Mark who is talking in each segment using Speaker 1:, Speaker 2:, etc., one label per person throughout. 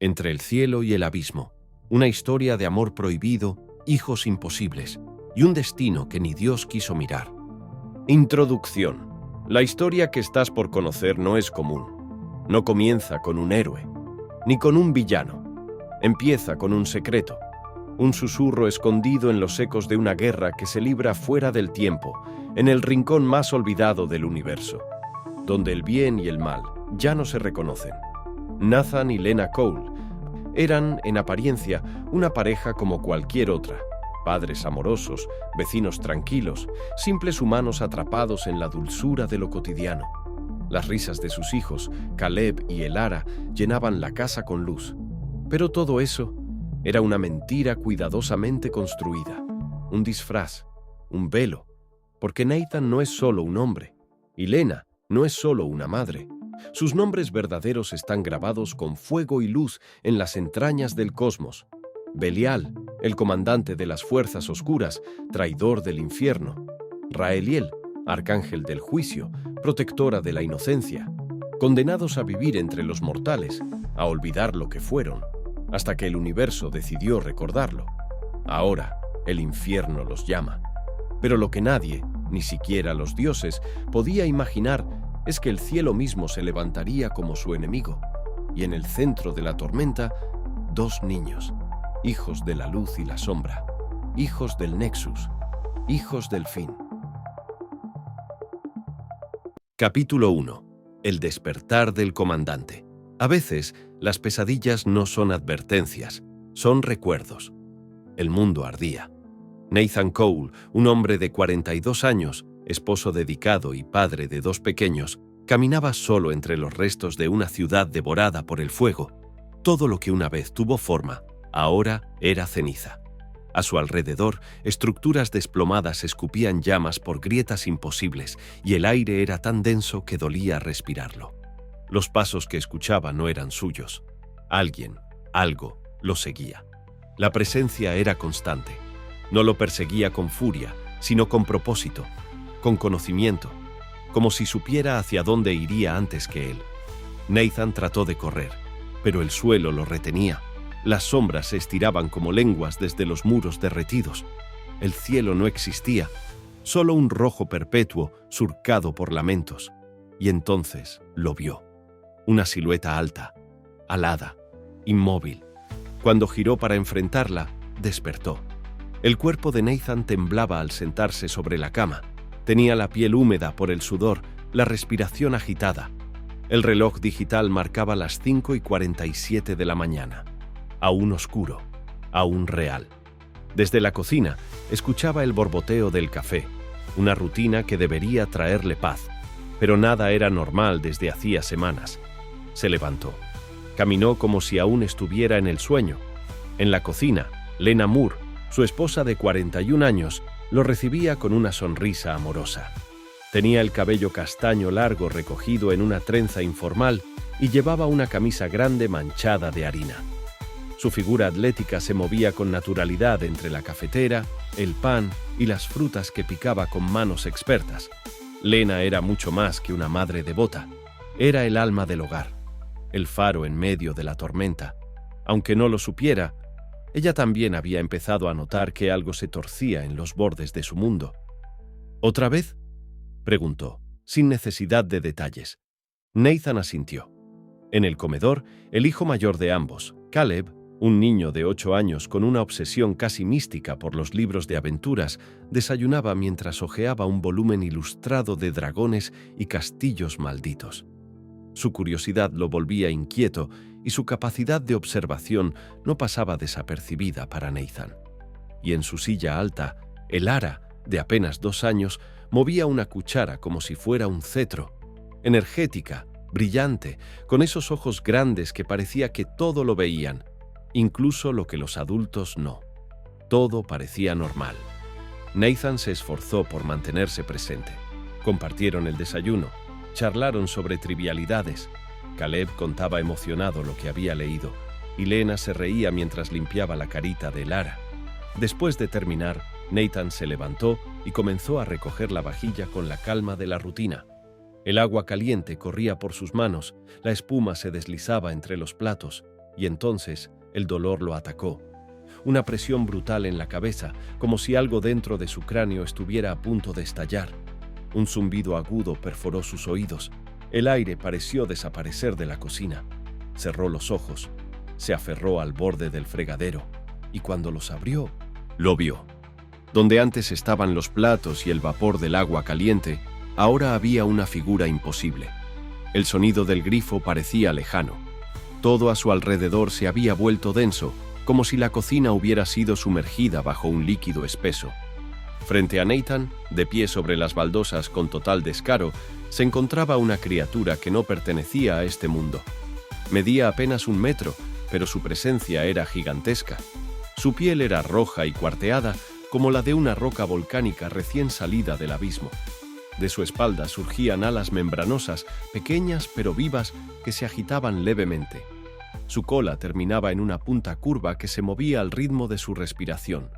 Speaker 1: Entre el cielo y el abismo, una historia de amor prohibido, hijos imposibles y un destino que ni Dios quiso mirar. Introducción. La historia que estás por conocer no es común. No comienza con un héroe, ni con un villano. Empieza con un secreto, un susurro escondido en los ecos de una guerra que se libra fuera del tiempo, en el rincón más olvidado del universo, donde el bien y el mal ya no se reconocen. Nathan y Lena Cole eran, en apariencia, una pareja como cualquier otra. Padres amorosos, vecinos tranquilos, simples humanos atrapados en la dulzura de lo cotidiano. Las risas de sus hijos, Caleb y Elara, llenaban la casa con luz. Pero todo eso era una mentira cuidadosamente construida, un disfraz, un velo, porque Nathan no es solo un hombre, y Lena no es solo una madre. Sus nombres verdaderos están grabados con fuego y luz en las entrañas del cosmos. Belial, el comandante de las fuerzas oscuras, traidor del infierno. Raeliel, arcángel del juicio, protectora de la inocencia. Condenados a vivir entre los mortales, a olvidar lo que fueron, hasta que el universo decidió recordarlo. Ahora, el infierno los llama. Pero lo que nadie, ni siquiera los dioses, podía imaginar es que el cielo mismo se levantaría como su enemigo, y en el centro de la tormenta, dos niños, hijos de la luz y la sombra, hijos del Nexus, hijos del fin. Capítulo 1. El despertar del comandante. A veces, las pesadillas no son advertencias, son recuerdos. El mundo ardía. Nathan Cole, un hombre de 42 años, esposo dedicado y padre de dos pequeños, caminaba solo entre los restos de una ciudad devorada por el fuego. Todo lo que una vez tuvo forma, ahora era ceniza. A su alrededor, estructuras desplomadas escupían llamas por grietas imposibles y el aire era tan denso que dolía respirarlo. Los pasos que escuchaba no eran suyos. Alguien, algo, lo seguía. La presencia era constante. No lo perseguía con furia, sino con propósito, con conocimiento, como si supiera hacia dónde iría antes que él. Nathan trató de correr, pero el suelo lo retenía. Las sombras se estiraban como lenguas desde los muros derretidos. El cielo no existía, solo un rojo perpetuo surcado por lamentos. Y entonces lo vio. Una silueta alta, alada, inmóvil. Cuando giró para enfrentarla, despertó. El cuerpo de Nathan temblaba al sentarse sobre la cama. Tenía la piel húmeda por el sudor, la respiración agitada. El reloj digital marcaba las 5:47 de la mañana. Aún oscuro, aún real. Desde la cocina, escuchaba el borboteo del café, una rutina que debería traerle paz. Pero nada era normal desde hacía semanas. Se levantó. Caminó como si aún estuviera en el sueño. En la cocina, Lena Moore, su esposa de 41 años, lo recibía con una sonrisa amorosa. Tenía el cabello castaño largo recogido en una trenza informal y llevaba una camisa grande manchada de harina. Su figura atlética se movía con naturalidad entre la cafetera, el pan y las frutas que picaba con manos expertas. Lena era mucho más que una madre devota. Era el alma del hogar, el faro en medio de la tormenta. Aunque no lo supiera, ella también había empezado a notar que algo se torcía en los bordes de su mundo. ¿Otra vez?, preguntó, sin necesidad de detalles. Nathan asintió. En el comedor, el hijo mayor de ambos, Caleb, un niño de 8 años con una obsesión casi mística por los libros de aventuras, desayunaba mientras hojeaba un volumen ilustrado de dragones y castillos malditos. Su curiosidad lo volvía inquieto y su capacidad de observación no pasaba desapercibida para Nathan. Y en su silla alta, Elara, de apenas 2 años, movía una cuchara como si fuera un cetro. Energética, brillante, con esos ojos grandes que parecía que todo lo veían, incluso lo que los adultos no. Todo parecía normal. Nathan se esforzó por mantenerse presente. Compartieron el desayuno, charlaron sobre trivialidades. Caleb contaba emocionado lo que había leído, y Lena se reía mientras limpiaba la carita de Lara. Después de terminar, Nathan se levantó y comenzó a recoger la vajilla con la calma de la rutina. El agua caliente corría por sus manos, la espuma se deslizaba entre los platos. Y entonces el dolor lo atacó. Una presión brutal en la cabeza, como si algo dentro de su cráneo estuviera a punto de estallar. Un zumbido agudo perforó sus oídos. El aire pareció desaparecer de la cocina. Cerró los ojos, se aferró al borde del fregadero, y cuando los abrió, lo vio. Donde antes estaban los platos y el vapor del agua caliente, ahora había una figura imposible. El sonido del grifo parecía lejano. Todo a su alrededor se había vuelto denso, como si la cocina hubiera sido sumergida bajo un líquido espeso. Frente a Nathan, de pie sobre las baldosas con total descaro, se encontraba una criatura que no pertenecía a este mundo. Medía apenas 1 metro, pero su presencia era gigantesca. Su piel era roja y cuarteada, como la de una roca volcánica recién salida del abismo. De su espalda surgían alas membranosas, pequeñas pero vivas, que se agitaban levemente. Su cola terminaba en una punta curva que se movía al ritmo de su respiración,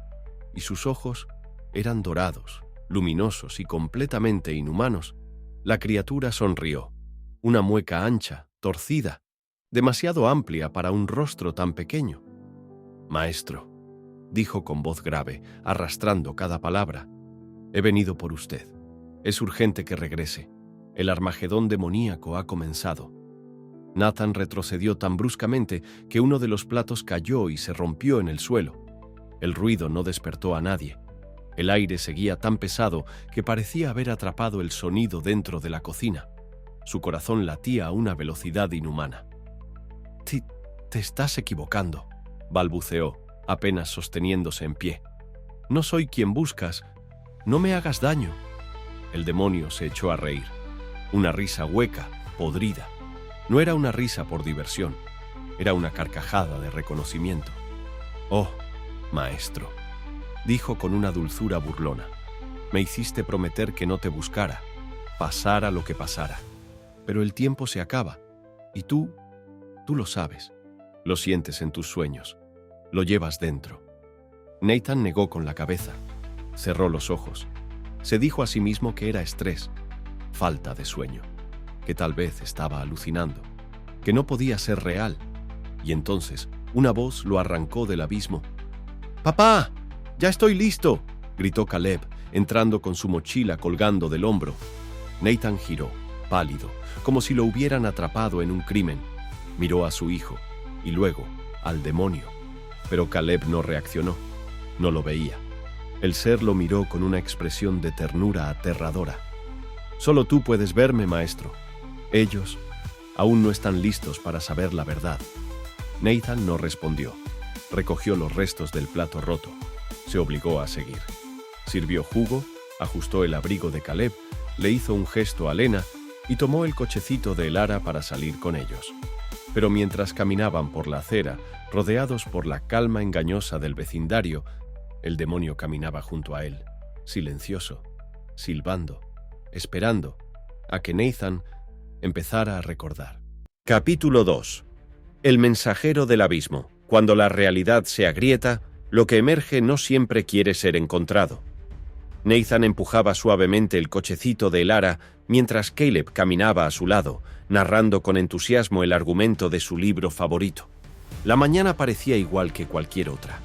Speaker 1: y sus ojos eran dorados, luminosos y completamente inhumanos. La criatura sonrió. Una mueca ancha, torcida, demasiado amplia para un rostro tan pequeño. «Maestro», dijo con voz grave, arrastrando cada palabra, «he venido por usted. Es urgente que regrese. El Armagedón demoníaco ha comenzado». Nathan retrocedió tan bruscamente que uno de los platos cayó y se rompió en el suelo. El ruido no despertó a nadie. El aire seguía tan pesado que parecía haber atrapado el sonido dentro de la cocina. Su corazón latía a una velocidad inhumana. «Te estás equivocando», balbuceó, apenas sosteniéndose en pie. «No soy quien buscas. No me hagas daño». El demonio se echó a reír. Una risa hueca, podrida. No era una risa por diversión. Era una carcajada de reconocimiento. «Oh, maestro», dijo con una dulzura burlona. «Me hiciste prometer que no te buscara, pasara lo que pasara. Pero el tiempo se acaba, y tú lo sabes. Lo sientes en tus sueños. Lo llevas dentro». Nathan negó con la cabeza. Cerró los ojos. Se dijo a sí mismo que era estrés, falta de sueño, que tal vez estaba alucinando, que no podía ser real. Y entonces una voz lo arrancó del abismo. «¡Papá! ¡Ya estoy listo!», gritó Caleb, entrando con su mochila colgando del hombro. Nathan giró, pálido, como si lo hubieran atrapado en un crimen. Miró a su hijo y luego al demonio. Pero Caleb no reaccionó. No lo veía. El ser lo miró con una expresión de ternura aterradora. «Solo tú puedes verme, maestro. Ellos aún no están listos para saber la verdad». Nathan no respondió. Recogió los restos del plato roto. Se obligó a seguir. Sirvió jugo, ajustó el abrigo de Caleb, le hizo un gesto a Lena y tomó el cochecito de Lara para salir con ellos. Pero mientras caminaban por la acera, rodeados por la calma engañosa del vecindario, el demonio caminaba junto a él, silencioso, silbando, esperando a que Nathan empezara a recordar. Capítulo 2. El mensajero del abismo. Cuando la realidad se agrieta, lo que emerge no siempre quiere ser encontrado. Nathan empujaba suavemente el cochecito de Lara mientras Caleb caminaba a su lado, narrando con entusiasmo el argumento de su libro favorito. La mañana parecía igual que cualquier otra.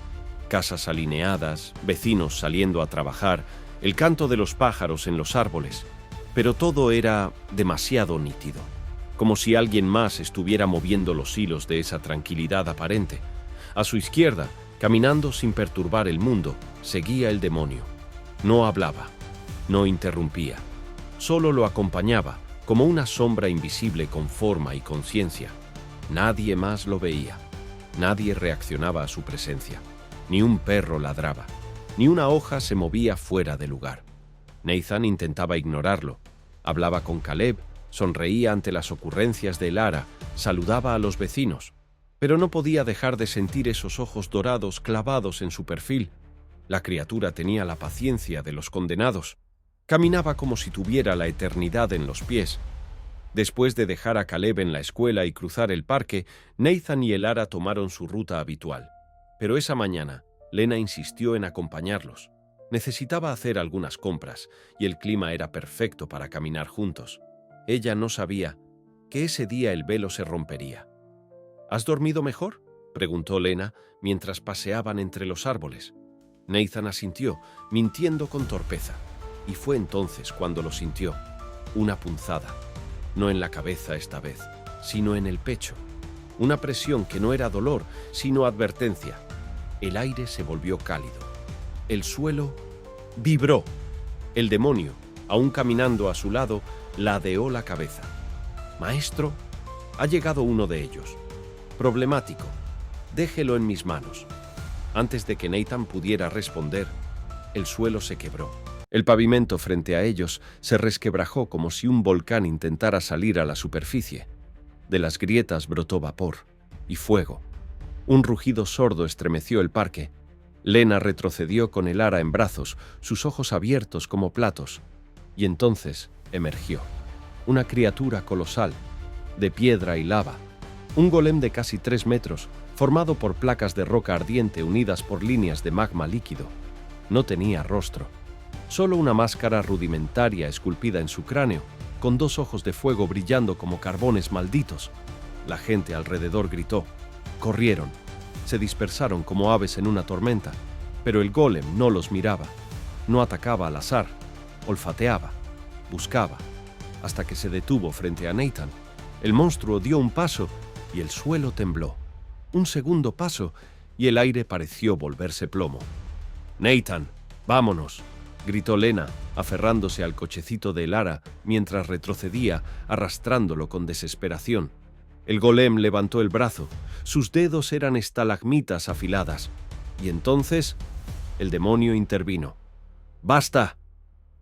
Speaker 1: Casas alineadas, vecinos saliendo a trabajar, el canto de los pájaros en los árboles, pero todo era demasiado nítido, como si alguien más estuviera moviendo los hilos de esa tranquilidad aparente. A su izquierda, caminando sin perturbar el mundo, seguía el demonio. No hablaba, no interrumpía, solo lo acompañaba, como una sombra invisible con forma y conciencia. Nadie más lo veía, nadie reaccionaba a su presencia. Ni un perro ladraba, ni una hoja se movía fuera de lugar. Nathan intentaba ignorarlo. Hablaba con Caleb, sonreía ante las ocurrencias de Lara, saludaba a los vecinos, pero no podía dejar de sentir esos ojos dorados clavados en su perfil. La criatura tenía la paciencia de los condenados. Caminaba como si tuviera la eternidad en los pies. Después de dejar a Caleb en la escuela y cruzar el parque, Nathan y Lara tomaron su ruta habitual. Pero esa mañana, Lena insistió en acompañarlos. Necesitaba hacer algunas compras y el clima era perfecto para caminar juntos. Ella no sabía que ese día el velo se rompería. «¿Has dormido mejor?», preguntó Lena mientras paseaban entre los árboles. Nathan asintió, mintiendo con torpeza, y fue entonces cuando lo sintió. Una punzada, no en la cabeza esta vez, sino en el pecho. Una presión que no era dolor, sino advertencia. El aire se volvió cálido. El suelo vibró. El demonio, aún caminando a su lado, ladeó la cabeza. «Maestro, ha llegado uno de ellos. Problemático. Déjelo en mis manos». Antes de que Nathan pudiera responder, el suelo se quebró. El pavimento frente a ellos se resquebrajó como si un volcán intentara salir a la superficie. De las grietas brotó vapor y fuego. Un rugido sordo estremeció el parque. Lena retrocedió con el ara en brazos, sus ojos abiertos como platos. Y entonces emergió. Una criatura colosal, de piedra y lava. Un golem de casi 3 metros, formado por placas de roca ardiente unidas por líneas de magma líquido. No tenía rostro. Solo una máscara rudimentaria esculpida en su cráneo, con 2 ojos de fuego brillando como carbones malditos. La gente alrededor gritó. Corrieron. Se dispersaron como aves en una tormenta, pero el golem no los miraba. No atacaba al azar. Olfateaba. Buscaba. Hasta que se detuvo frente a Nathan. El monstruo dio un paso y el suelo tembló. Un segundo paso y el aire pareció volverse plomo. «Nathan, vámonos», gritó Lena, aferrándose al cochecito de Lara mientras retrocedía, arrastrándolo con desesperación. El golem levantó el brazo. Sus dedos eran estalagmitas afiladas. Y entonces el demonio intervino. «¡Basta!».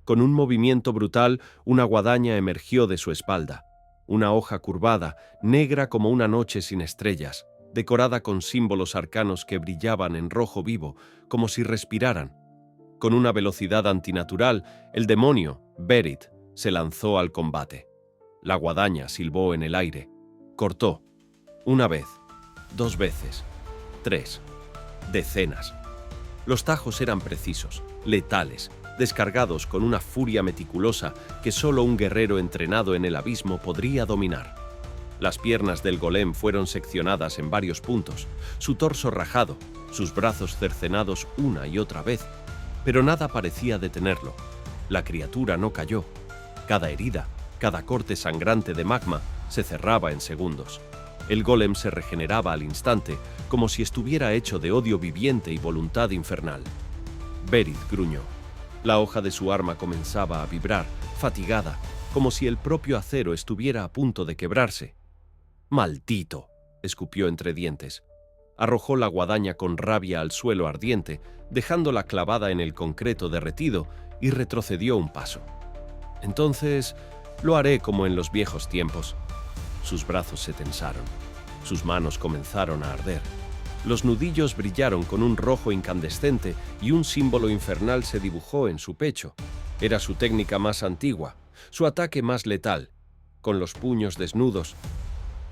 Speaker 1: Con un movimiento brutal, una guadaña emergió de su espalda. Una hoja curvada, negra como una noche sin estrellas, decorada con símbolos arcanos que brillaban en rojo vivo, como si respiraran. Con una velocidad antinatural, el demonio, Berit, se lanzó al combate. La guadaña silbó en el aire. Cortó. 1 vez, 2 veces, 3, decenas. Los tajos eran precisos, letales, descargados con una furia meticulosa que solo un guerrero entrenado en el abismo podría dominar. Las piernas del golem fueron seccionadas en varios puntos, su torso rajado, sus brazos cercenados una y otra vez, pero nada parecía detenerlo. La criatura no cayó. Cada herida, cada corte sangrante de magma se cerraba en segundos. El golem se regeneraba al instante, como si estuviera hecho de odio viviente y voluntad infernal. Berit gruñó. La hoja de su arma comenzaba a vibrar, fatigada, como si el propio acero estuviera a punto de quebrarse. «¡Maldito!», escupió entre dientes. Arrojó la guadaña con rabia al suelo ardiente, dejándola clavada en el concreto derretido, y retrocedió un paso. «Entonces, lo haré como en los viejos tiempos». Sus brazos se tensaron. Sus manos comenzaron a arder. Los nudillos brillaron con un rojo incandescente y un símbolo infernal se dibujó en su pecho. Era su técnica más antigua, su ataque más letal. Con los puños desnudos,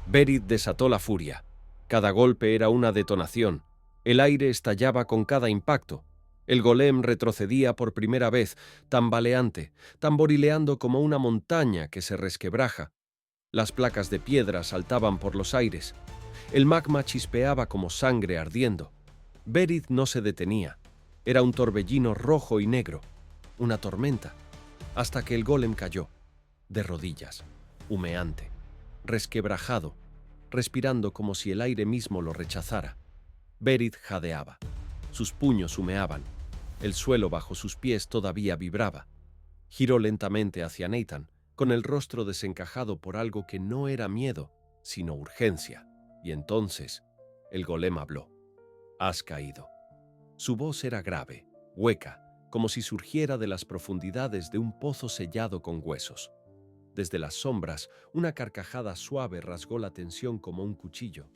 Speaker 1: Berit desató la furia. Cada golpe era una detonación. El aire estallaba con cada impacto. El golem retrocedía por primera vez, tambaleante, tamborileando como una montaña que se resquebraja. Las placas de piedra saltaban por los aires. El magma chispeaba como sangre ardiendo. Berit no se detenía. Era un torbellino rojo y negro, una tormenta, hasta que el golem cayó, de rodillas, humeante, resquebrajado, respirando como si el aire mismo lo rechazara. Berit jadeaba. Sus puños humeaban. El suelo bajo sus pies todavía vibraba. Giró lentamente hacia Nathan, con el rostro desencajado por algo que no era miedo, sino urgencia. Y entonces el golem habló. «Has caído». Su voz era grave, hueca, como si surgiera de las profundidades de un pozo sellado con huesos. Desde las sombras, una carcajada suave rasgó la tensión como un cuchillo.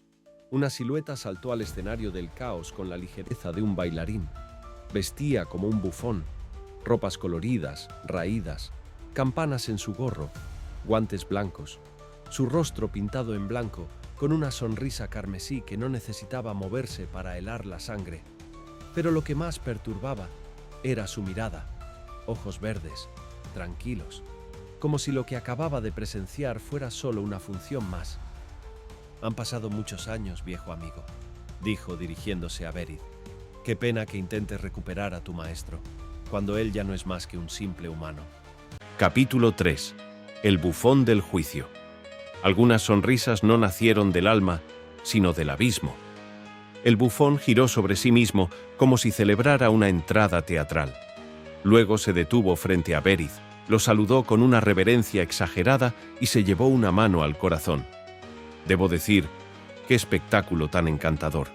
Speaker 1: Una silueta saltó al escenario del caos con la ligereza de un bailarín. Vestía como un bufón, ropas coloridas, raídas, campanas en su gorro, guantes blancos, su rostro pintado en blanco, con una sonrisa carmesí que no necesitaba moverse para helar la sangre. Pero lo que más perturbaba era su mirada, ojos verdes, tranquilos, como si lo que acababa de presenciar fuera solo una función más. «Han pasado muchos años, viejo amigo», dijo dirigiéndose a Berit. Qué pena que intentes recuperar a tu maestro, cuando él ya no es más que un simple humano. Capítulo 3. El bufón del juicio. Algunas sonrisas no nacieron del alma, sino del abismo. El bufón giró sobre sí mismo como si celebrara una entrada teatral. Luego se detuvo frente a Berit, lo saludó con una reverencia exagerada y se llevó una mano al corazón. Debo decir, qué espectáculo tan encantador.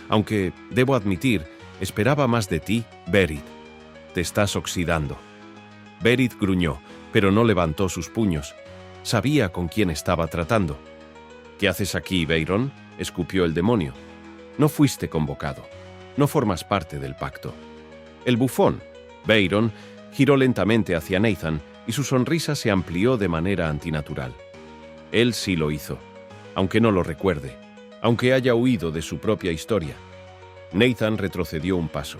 Speaker 1: Aunque, debo admitir, esperaba más de ti, Berit. Te estás oxidando. Berit gruñó, pero no levantó sus puños. Sabía con quién estaba tratando. ¿Qué haces aquí, Beiron?, escupió el demonio. No fuiste convocado. No formas parte del pacto. El bufón, Beiron, giró lentamente hacia Nathan y su sonrisa se amplió de manera antinatural. Él sí lo hizo, aunque no lo recuerde, aunque haya huido de su propia historia. Nathan retrocedió un paso.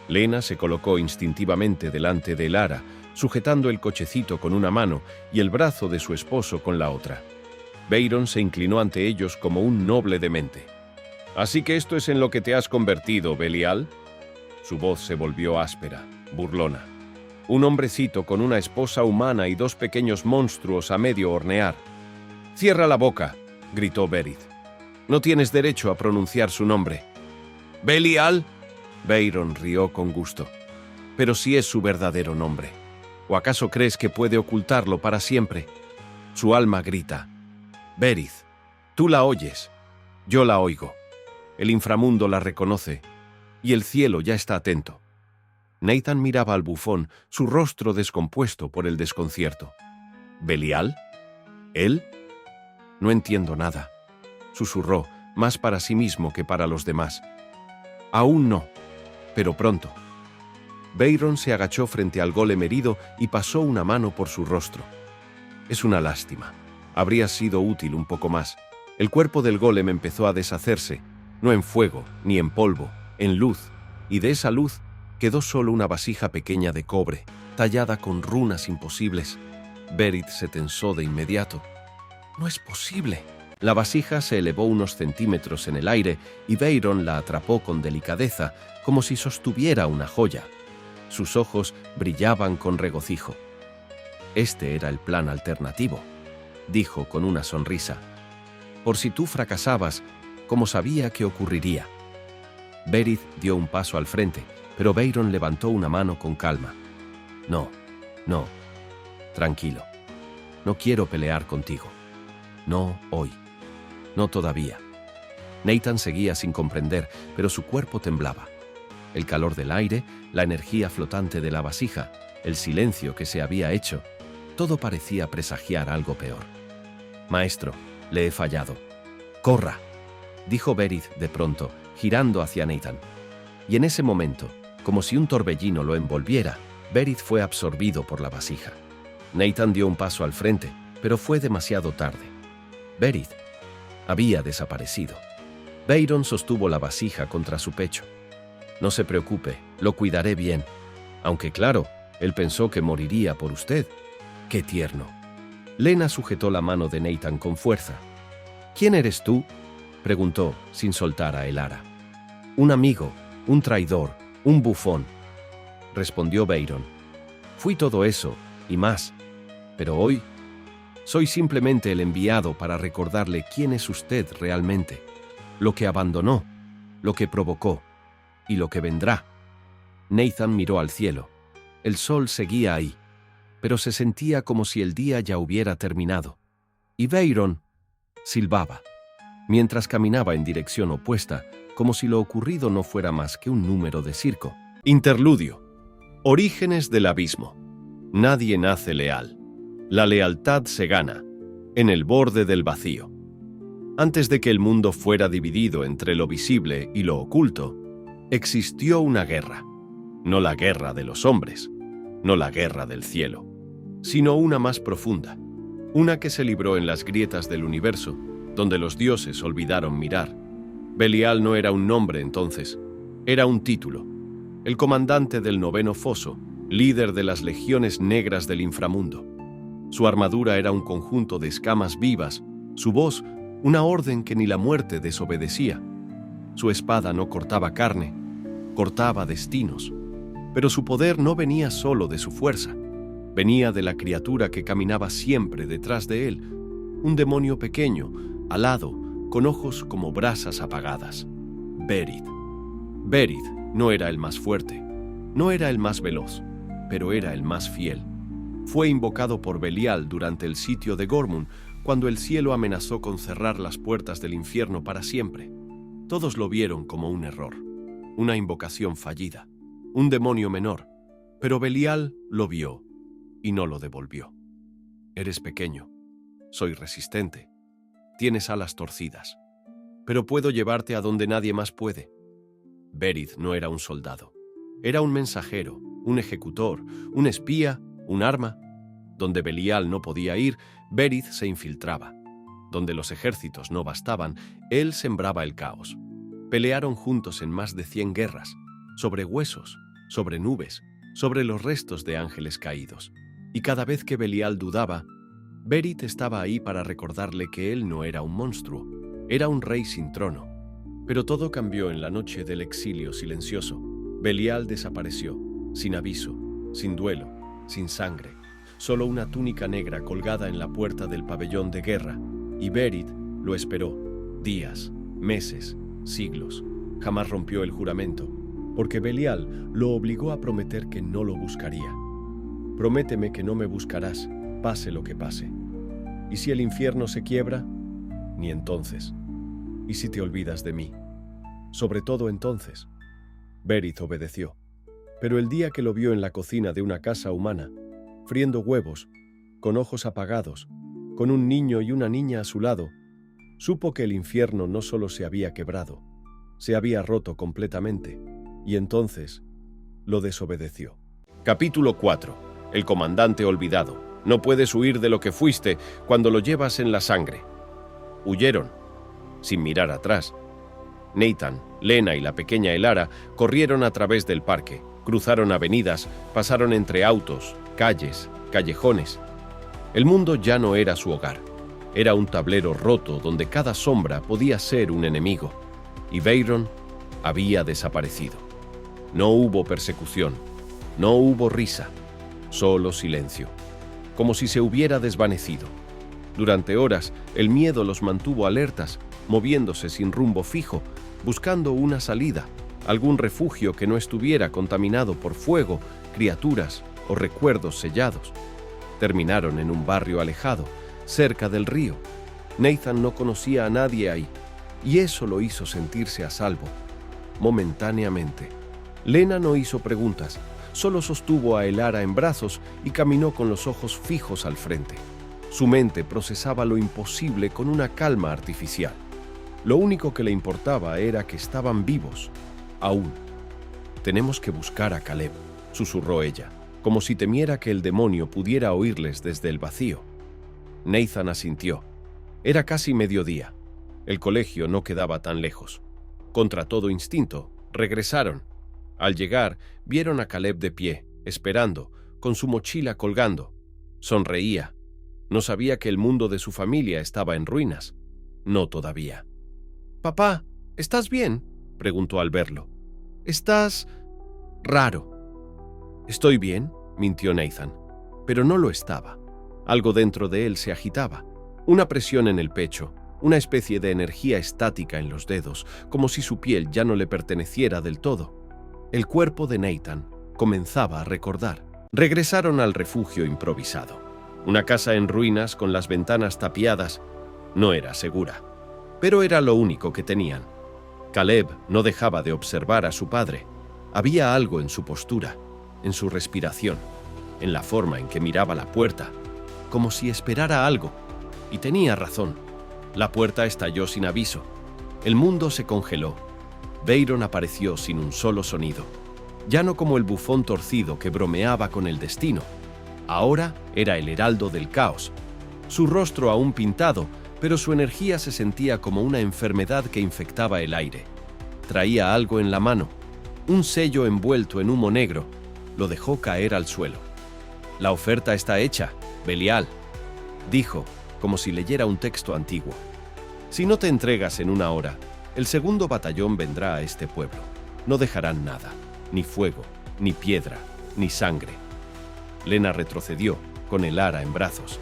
Speaker 1: Lena se colocó instintivamente delante de Elara, sujetando el cochecito con una mano y el brazo de su esposo con la otra. Beiron se inclinó ante ellos como un noble demente. «¿Así que esto es en lo que te has convertido, Belial?» Su voz se volvió áspera, burlona. Un hombrecito con una esposa humana y dos pequeños monstruos a medio hornear. «¡Cierra la boca!», gritó Berit. «No tienes derecho a pronunciar su nombre». «¿Belial?» Beiron rió con gusto. «Pero sí es su verdadero nombre. ¿O acaso crees que puede ocultarlo para siempre?» Su alma grita. «Berit, tú la oyes. Yo la oigo. El inframundo la reconoce. Y el cielo ya está atento». Nathan miraba al bufón, su rostro descompuesto por el desconcierto. «¿Belial? ¿Él?» «No entiendo nada», susurró, más para sí mismo que para los demás. «Aún no, pero pronto». Beiron se agachó frente al golem herido y pasó una mano por su rostro. «Es una lástima. Habría sido útil un poco más». El cuerpo del golem empezó a deshacerse, no en fuego, ni en polvo, en luz, y de esa luz quedó solo una vasija pequeña de cobre, tallada con runas imposibles. Berit se tensó de inmediato. «No es posible». La vasija se elevó unos centímetros en el aire y Beiron la atrapó con delicadeza, como si sostuviera una joya. Sus ojos brillaban con regocijo. «Este era el plan alternativo», dijo con una sonrisa. «Por si tú fracasabas, como sabía que ocurriría». Berit dio un paso al frente, pero Beiron levantó una mano con calma. «No, no, tranquilo. No quiero pelear contigo. No hoy. No todavía». Nathan seguía sin comprender, pero su cuerpo temblaba. El calor del aire, la energía flotante de la vasija, el silencio que se había hecho, todo parecía presagiar algo peor. «Maestro, le he fallado. ¡Corra!», dijo Berit de pronto, girando hacia Nathan. Y en ese momento, como si un torbellino lo envolviera, Berit fue absorbido por la vasija. Nathan dio un paso al frente, pero fue demasiado tarde. Berit había desaparecido. Beiron sostuvo la vasija contra su pecho. «No se preocupe, lo cuidaré bien. Aunque claro, él pensó que moriría por usted. ¡Qué tierno!». Lena sujetó la mano de Nathan con fuerza. «¿Quién eres tú?», preguntó, sin soltar a Elara. «Un amigo, un traidor, un bufón», respondió Beiron. «Fui todo eso, y más. Pero hoy soy simplemente el enviado para recordarle quién es usted realmente, lo que abandonó, lo que provocó y lo que vendrá». Nathan miró al cielo. El sol seguía ahí, pero se sentía como si el día ya hubiera terminado. Y Beiron silbaba, mientras caminaba en dirección opuesta, como si lo ocurrido no fuera más que un número de circo. Interludio. Orígenes del abismo. Nadie nace leal. La lealtad se gana, en el borde del vacío. Antes de que el mundo fuera dividido entre lo visible y lo oculto, existió una guerra. No la guerra de los hombres, no la guerra del cielo, sino una más profunda, una que se libró en las grietas del universo, donde los dioses olvidaron mirar. Belial no era un nombre entonces, era un título. El comandante del 9º foso, líder de las legiones negras del inframundo. Su armadura era un conjunto de escamas vivas, su voz una orden que ni la muerte desobedecía. Su espada no cortaba carne, cortaba destinos. Pero su poder no venía solo de su fuerza. Venía de la criatura que caminaba siempre detrás de él, un demonio pequeño, alado, con ojos como brasas apagadas. Berit. Berit no era el más fuerte, no era el más veloz, pero era el más fiel. Fue invocado por Belial durante el sitio de Gormun, cuando el cielo amenazó con cerrar las puertas del infierno para siempre. Todos lo vieron como un error, una invocación fallida, un demonio menor, pero Belial lo vio y no lo devolvió. Eres pequeño, soy resistente, tienes alas torcidas, pero puedo llevarte a donde nadie más puede. Berit no era un soldado, era un mensajero, un ejecutor, un espía, un arma. Donde Belial no podía ir, Berit se infiltraba. Donde los ejércitos no bastaban, él sembraba el caos. Pelearon juntos en más de 100 guerras, sobre huesos, sobre nubes, sobre los restos de ángeles caídos. Y cada vez que Belial dudaba, Berit estaba ahí para recordarle que él no era un monstruo, era un rey sin trono. Pero todo cambió en la noche del exilio silencioso. Belial desapareció, sin aviso, sin duelo, sin sangre. Solo una túnica negra colgada en la puerta del pabellón de guerra, y Berit lo esperó, días, meses, siglos. Jamás rompió el juramento, porque Belial lo obligó a prometer que no lo buscaría. Prométeme que no me buscarás, pase lo que pase. ¿Y si el infierno se quiebra? Ni entonces. ¿Y si te olvidas de mí? Sobre todo entonces. Berit obedeció, pero el día que lo vio en la cocina de una casa humana, friendo huevos, con ojos apagados, con un niño y una niña a su lado, supo que el infierno no solo se había quebrado, se había roto completamente, y entonces lo desobedeció. Capítulo 4. El comandante olvidado. No puedes huir de lo que fuiste cuando lo llevas en la sangre. Huyeron, sin mirar atrás. Nathan, Lena y la pequeña Elara corrieron a través del parque, cruzaron avenidas, pasaron entre autos, calles, callejones. El mundo ya no era su hogar. Era un tablero roto donde cada sombra podía ser un enemigo. Y Bayron había desaparecido. No hubo persecución, no hubo risa, solo silencio, como si se hubiera desvanecido. Durante horas, el miedo los mantuvo alertas, moviéndose sin rumbo fijo, buscando una salida, algún refugio que no estuviera contaminado por fuego, criaturas o recuerdos sellados. Terminaron en un barrio alejado, cerca del río. Nathan no conocía a nadie ahí, y eso lo hizo sentirse a salvo, momentáneamente. Lena no hizo preguntas, solo sostuvo a Elara en brazos y caminó con los ojos fijos al frente. Su mente procesaba lo imposible con una calma artificial. Lo único que le importaba era que estaban vivos, aún. «Tenemos que buscar a Caleb», susurró ella, como si temiera que el demonio pudiera oírles desde el vacío. Nathan asintió. Era casi mediodía. El colegio no quedaba tan lejos. Contra todo instinto, regresaron. Al llegar, vieron a Caleb de pie, esperando, con su mochila colgando. Sonreía. No sabía que el mundo de su familia estaba en ruinas. No todavía. «Papá, ¿estás bien?», preguntó al verlo. «Estás raro». «Estoy bien», mintió Nathan, pero no lo estaba. Algo dentro de él se agitaba, una presión en el pecho, una especie de energía estática en los dedos, como si su piel ya no le perteneciera del todo. El cuerpo de Nathan comenzaba a recordar. Regresaron al refugio improvisado. Una casa en ruinas con las ventanas tapiadas. No era segura, pero era lo único que tenían. Caleb no dejaba de observar a su padre. Había algo en su postura, en su respiración, en la forma en que miraba la puerta, como si esperara algo. Y tenía razón. La puerta estalló sin aviso. El mundo se congeló. Bayron apareció sin un solo sonido. Ya no como el bufón torcido que bromeaba con el destino. Ahora era el heraldo del caos. Su rostro aún pintado, pero su energía se sentía como una enfermedad que infectaba el aire. Traía algo en la mano, un sello envuelto en humo negro. Lo dejó caer al suelo. «La oferta está hecha, Belial», dijo, como si leyera un texto antiguo. «Si no te entregas en una hora, El segundo batallón vendrá a este pueblo. No dejarán nada, ni fuego, ni piedra, ni sangre. Lena retrocedió, con el ara en brazos.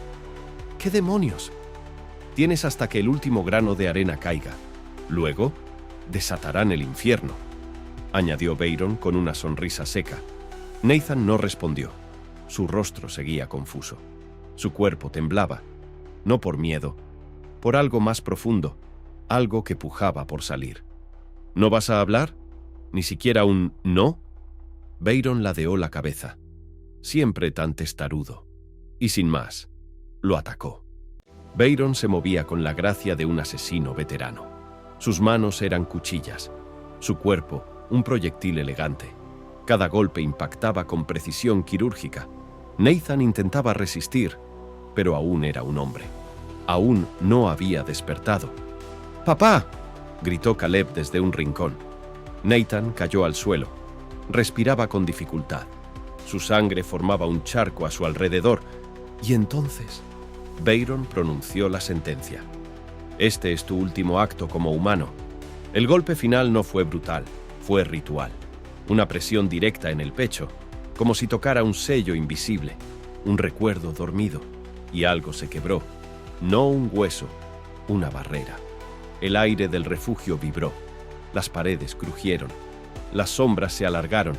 Speaker 1: ¿Qué demonios? Tienes hasta que el último grano de arena caiga. Luego, desatarán el infierno, añadió Byron con una sonrisa seca. Nathan no respondió. Su rostro seguía confuso. Su cuerpo temblaba, no por miedo, por algo más profundo, algo que pujaba por salir. ¿No vas a hablar? ¿Ni siquiera un no? Byron ladeó la cabeza. Siempre tan testarudo. Y sin más, lo atacó. Byron se movía con la gracia de un asesino veterano. Sus manos eran cuchillas, su cuerpo un proyectil elegante. Cada golpe impactaba con precisión quirúrgica. Nathan intentaba resistir, pero aún era un hombre. Aún no había despertado. ¡Papá!, gritó Caleb desde un rincón. Nathan cayó al suelo. Respiraba con dificultad. Su sangre formaba un charco a su alrededor. Y entonces, Byron pronunció la sentencia. Este es tu último acto como humano. El golpe final no fue brutal, fue ritual. Una presión directa en el pecho, como si tocara un sello invisible, un recuerdo dormido, y algo se quebró. No un hueso, una barrera. El aire del refugio vibró. Las paredes crujieron. Las sombras se alargaron.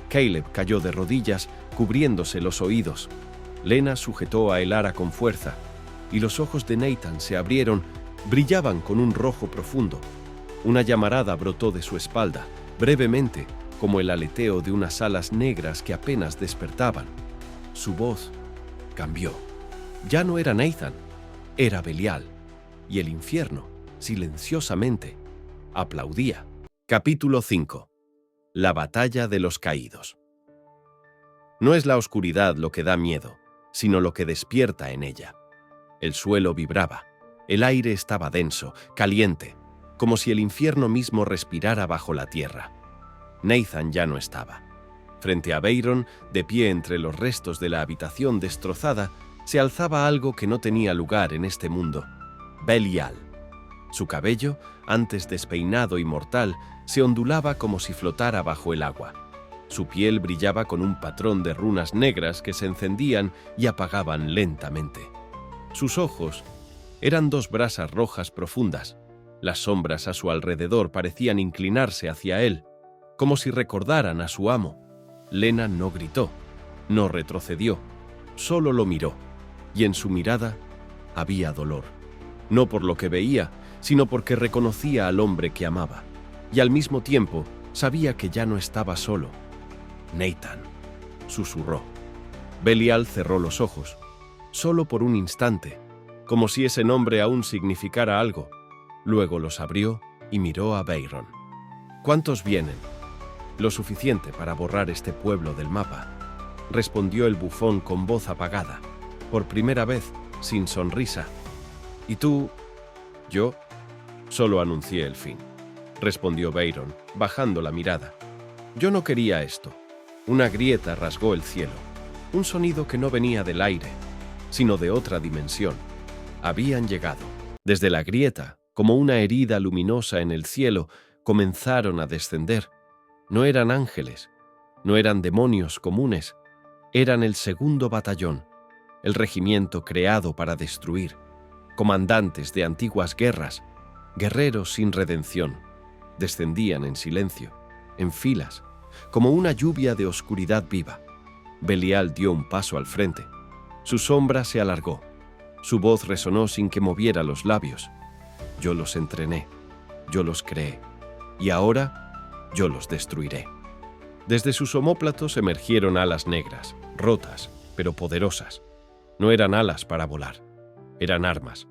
Speaker 1: Caleb cayó de rodillas, cubriéndose los oídos. Lena sujetó a Elara con fuerza, y los ojos de Nathan se abrieron, brillaban con un rojo profundo. Una llamarada brotó de su espalda, brevemente, como el aleteo de unas alas negras que apenas despertaban. Su voz cambió. Ya no era Nathan, era Belial, y el infierno, silenciosamente, aplaudía. Capítulo 5. La batalla de los caídos. No es la oscuridad lo que da miedo, sino lo que despierta en ella. El suelo vibraba, el aire estaba denso, caliente, como si el infierno mismo respirara bajo la tierra. Nathan ya no estaba. Frente a Byron, de pie entre los restos de la habitación destrozada, se alzaba algo que no tenía lugar en este mundo: Belial. Su cabello, antes despeinado y mortal, se ondulaba como si flotara bajo el agua. Su piel brillaba con un patrón de runas negras que se encendían y apagaban lentamente. Sus ojos eran dos brasas rojas profundas. Las sombras a su alrededor parecían inclinarse hacia él, como si recordaran a su amo. Lena no gritó, no retrocedió, solo lo miró, y en su mirada había dolor. No por lo que veía, sino porque reconocía al hombre que amaba, y al mismo tiempo sabía que ya no estaba solo. Nathan, susurró. Belial cerró los ojos, solo por un instante, como si ese nombre aún significara algo. Luego los abrió y miró a Byron. ¿Cuántos vienen? Lo suficiente para borrar este pueblo del mapa, respondió el bufón con voz apagada, por primera vez sin sonrisa. ¿Y tú? Yo solo anuncié el fin, respondió Byron, bajando la mirada. Yo no quería esto. Una grieta rasgó el cielo, un sonido que no venía del aire, sino de otra dimensión. Habían llegado. Desde la grieta, como una herida luminosa en el cielo, comenzaron a descender. No eran ángeles, no eran demonios comunes, eran el segundo batallón, el regimiento creado para destruir, comandantes de antiguas guerras, guerreros sin redención. Descendían en silencio, en filas, como una lluvia de oscuridad viva. Belial dio un paso al frente. Su sombra se alargó. Su voz resonó sin que moviera los labios. Yo los entrené, yo los creé, y ahora yo los destruiré. Desde sus omóplatos emergieron alas negras, rotas, pero poderosas. No eran alas para volar, eran armas.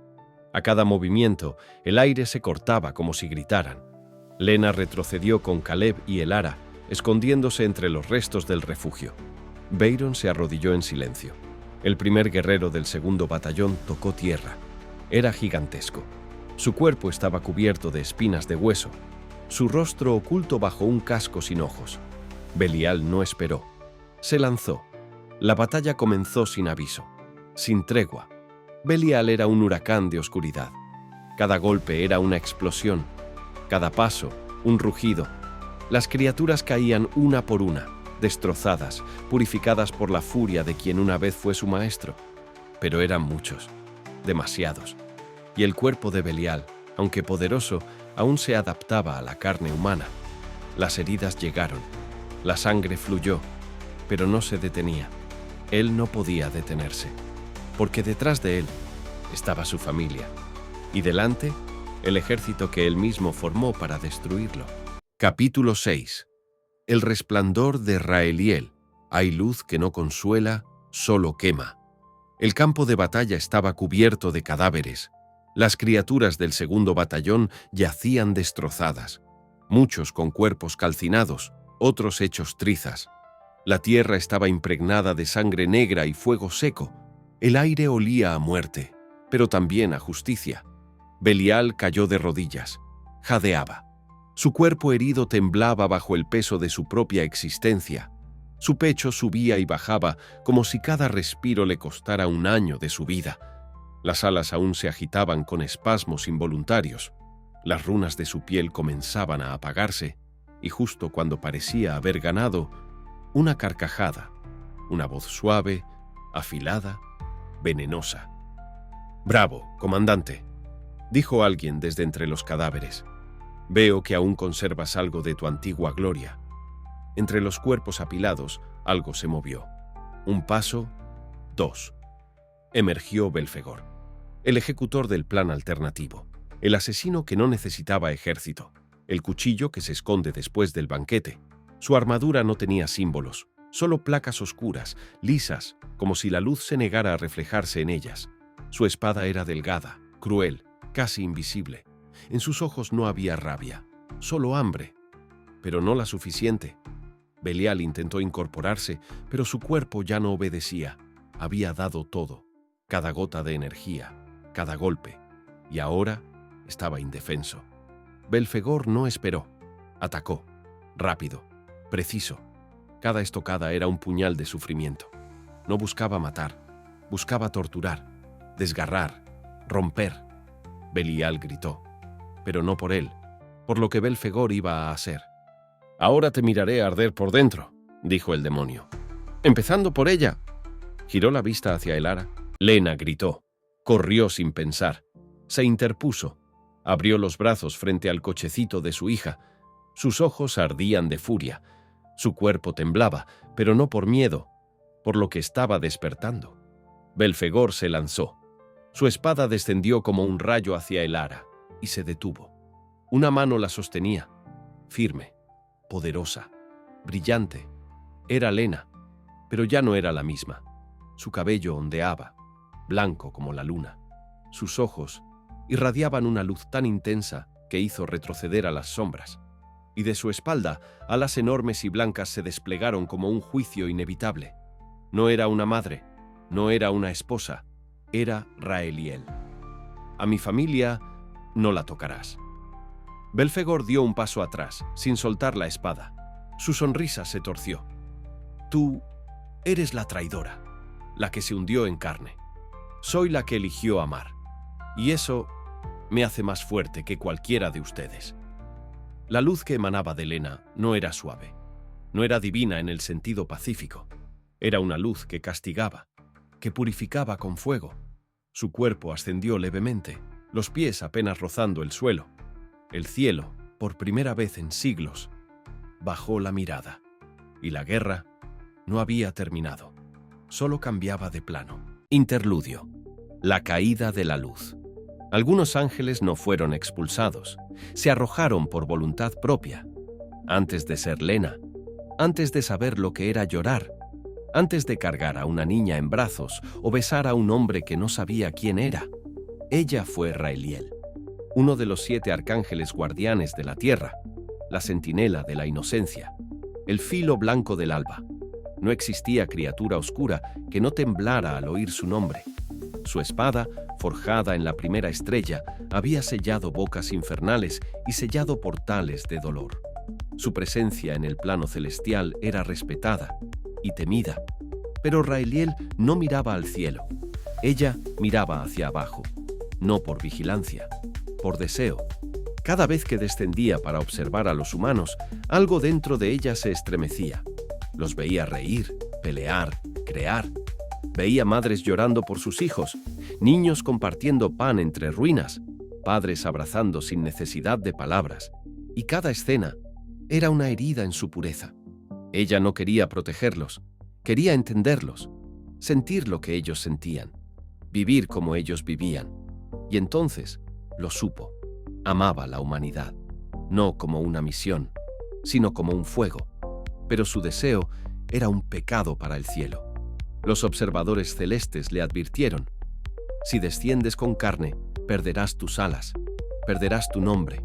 Speaker 1: A cada movimiento, el aire se cortaba como si gritaran. Lena retrocedió con Caleb y Elara, escondiéndose entre los restos del refugio. Byron se arrodilló en silencio. El primer guerrero del segundo batallón tocó tierra. Era gigantesco. Su cuerpo estaba cubierto de espinas de hueso, su rostro oculto bajo un casco sin ojos. Belial no esperó. Se lanzó. La batalla comenzó sin aviso, sin tregua. Belial era un huracán de oscuridad. Cada golpe era una explosión. Cada paso, un rugido. Las criaturas caían una por una, destrozadas, purificadas por la furia de quien una vez fue su maestro. Pero eran muchos, demasiados. Y el cuerpo de Belial, aunque poderoso, aún se adaptaba a la carne humana. Las heridas llegaron, la sangre fluyó, pero no se detenía. Él no podía detenerse, porque detrás de él estaba su familia, y delante, el ejército que él mismo formó para destruirlo. Capítulo 6. El resplandor de Raeliel. Hay luz que no consuela, solo quema. El campo de batalla estaba cubierto de cadáveres. Las criaturas del segundo batallón yacían destrozadas, muchos con cuerpos calcinados, otros hechos trizas. La tierra estaba impregnada de sangre negra y fuego seco. El aire olía a muerte, pero también a justicia. Belial cayó de rodillas, jadeaba. Su cuerpo herido temblaba bajo el peso de su propia existencia. Su pecho subía y bajaba como si cada respiro le costara un año de su vida. Las alas aún se agitaban con espasmos involuntarios. Las runas de su piel comenzaban a apagarse, y justo cuando parecía haber ganado, una carcajada, una voz suave, afilada, venenosa. «Bravo, comandante», dijo alguien desde entre los cadáveres. «Veo que aún conservas algo de tu antigua gloria». Entre los cuerpos apilados, algo se movió. Un paso, dos. Emergió Belfegor, el ejecutor del plan alternativo, el asesino que no necesitaba ejército, el cuchillo que se esconde después del banquete. Su armadura no tenía símbolos, solo placas oscuras, lisas, como si la luz se negara a reflejarse en ellas. Su espada era delgada, cruel, casi invisible. En sus ojos no había rabia, solo hambre, pero no la suficiente. Belial intentó incorporarse, pero su cuerpo ya no obedecía. Había dado todo, cada gota de energía, cada golpe, y ahora estaba indefenso. Belfegor no esperó, atacó, rápido, preciso. Cada estocada era un puñal de sufrimiento. No buscaba matar, buscaba torturar, desgarrar, romper. Belial gritó, pero no por él, por lo que Belfegor iba a hacer. «Ahora te miraré arder por dentro», dijo el demonio. «Empezando por ella». Giró la vista hacia el ara. Lena gritó. Corrió sin pensar. Se interpuso. Abrió los brazos frente al cochecito de su hija. Sus ojos ardían de furia. Su cuerpo temblaba, pero no por miedo, por lo que estaba despertando. Belfegor se lanzó. Su espada descendió como un rayo hacia el ara y se detuvo. Una mano la sostenía, firme, poderosa, brillante. Era Lena, pero ya no era la misma. Su cabello ondeaba, blanco como la luna. Sus ojos irradiaban una luz tan intensa que hizo retroceder a las sombras. Y de su espalda, alas enormes y blancas se desplegaron como un juicio inevitable. No era una madre, no era una esposa, era Raeliel. «A mi familia no la tocarás». Belfegor dio un paso atrás, sin soltar la espada. Su sonrisa se torció. «Tú eres la traidora, la que se hundió en carne. Soy la que eligió amar. Y eso me hace más fuerte que cualquiera de ustedes». La luz que emanaba de Lena no era suave. No era divina en el sentido pacífico. Era una luz que castigaba, que purificaba con fuego. Su cuerpo ascendió levemente, los pies apenas rozando el suelo. El cielo, por primera vez en siglos, bajó la mirada. Y la guerra no había terminado. Solo cambiaba de plano. Interludio. La caída de la luz. Algunos ángeles no fueron expulsados. Se arrojaron por voluntad propia. Antes de ser Lena, antes de saber lo que era llorar, antes de cargar a una niña en brazos o besar a un hombre que no sabía quién era. Ella fue Raeliel, uno de los 7 arcángeles guardianes de la tierra, la centinela de la inocencia, el filo blanco del alba. No existía criatura oscura que no temblara al oír su nombre. Su espada, forjada en la primera estrella, había sellado bocas infernales y sellado portales de dolor. Su presencia en el plano celestial era respetada y temida, pero Raeliel no miraba al cielo. Ella miraba hacia abajo, no por vigilancia, por deseo. Cada vez que descendía para observar a los humanos, algo dentro de ella se estremecía. Los veía reír, pelear, crear. Veía madres llorando por sus hijos, niños compartiendo pan entre ruinas, padres abrazando sin necesidad de palabras. Y cada escena era una herida en su pureza. Ella no quería protegerlos, quería entenderlos, sentir lo que ellos sentían, vivir como ellos vivían. Y entonces lo supo. Amaba la humanidad, no como una misión, sino como un fuego. Pero su deseo era un pecado para el cielo. Los observadores celestes le advirtieron: si desciendes con carne, perderás tus alas, perderás tu nombre,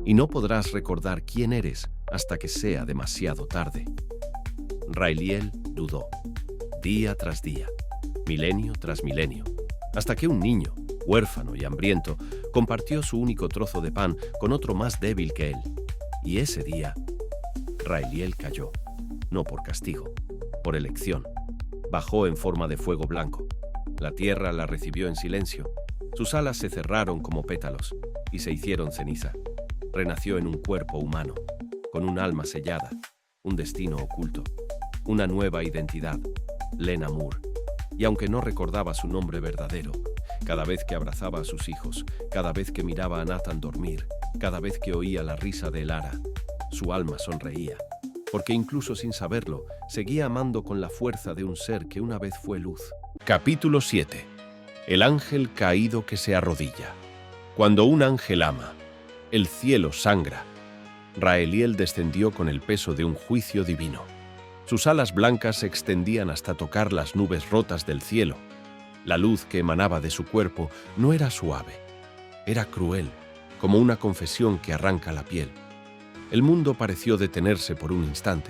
Speaker 1: y no podrás recordar quién eres hasta que sea demasiado tarde. Raeliel dudó, día tras día, milenio tras milenio, hasta que un niño, huérfano y hambriento, compartió su único trozo de pan con otro más débil que él. Y ese día, Raeliel cayó, no por castigo, por elección. Bajó en forma de fuego blanco. La tierra la recibió en silencio. Sus alas se cerraron como pétalos y se hicieron ceniza. Renació en un cuerpo humano, con un alma sellada, un destino oculto, una nueva identidad, Lena Moore. Y aunque no recordaba su nombre verdadero, cada vez que abrazaba a sus hijos, cada vez que miraba a Nathan dormir, cada vez que oía la risa de Elara, su alma sonreía, porque incluso sin saberlo, seguía amando con la fuerza de un ser que una vez fue luz. Capítulo 7. El ángel caído que se arrodilla. Cuando un ángel ama, el cielo sangra. Raeliel descendió con el peso de un juicio divino. Sus alas blancas se extendían hasta tocar las nubes rotas del cielo. La luz que emanaba de su cuerpo no era suave, era cruel, como una confesión que arranca la piel. El mundo pareció detenerse por un instante.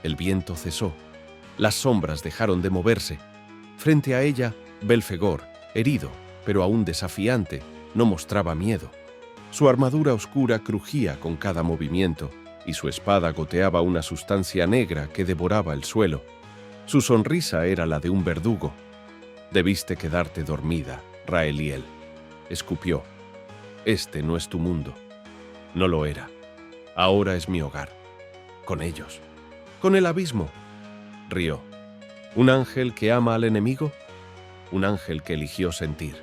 Speaker 1: El viento cesó. Las sombras dejaron de moverse. Frente a ella, Belfegor, herido, pero aún desafiante, no mostraba miedo. Su armadura oscura crujía con cada movimiento, y su espada goteaba una sustancia negra que devoraba el suelo. Su sonrisa era la de un verdugo. «Debiste quedarte dormida, Raeliel», escupió. «Este no es tu mundo». No lo era. Ahora es mi hogar. Con ellos. Con el abismo. Rió. ¿Un ángel que ama al enemigo? Un ángel que eligió sentir.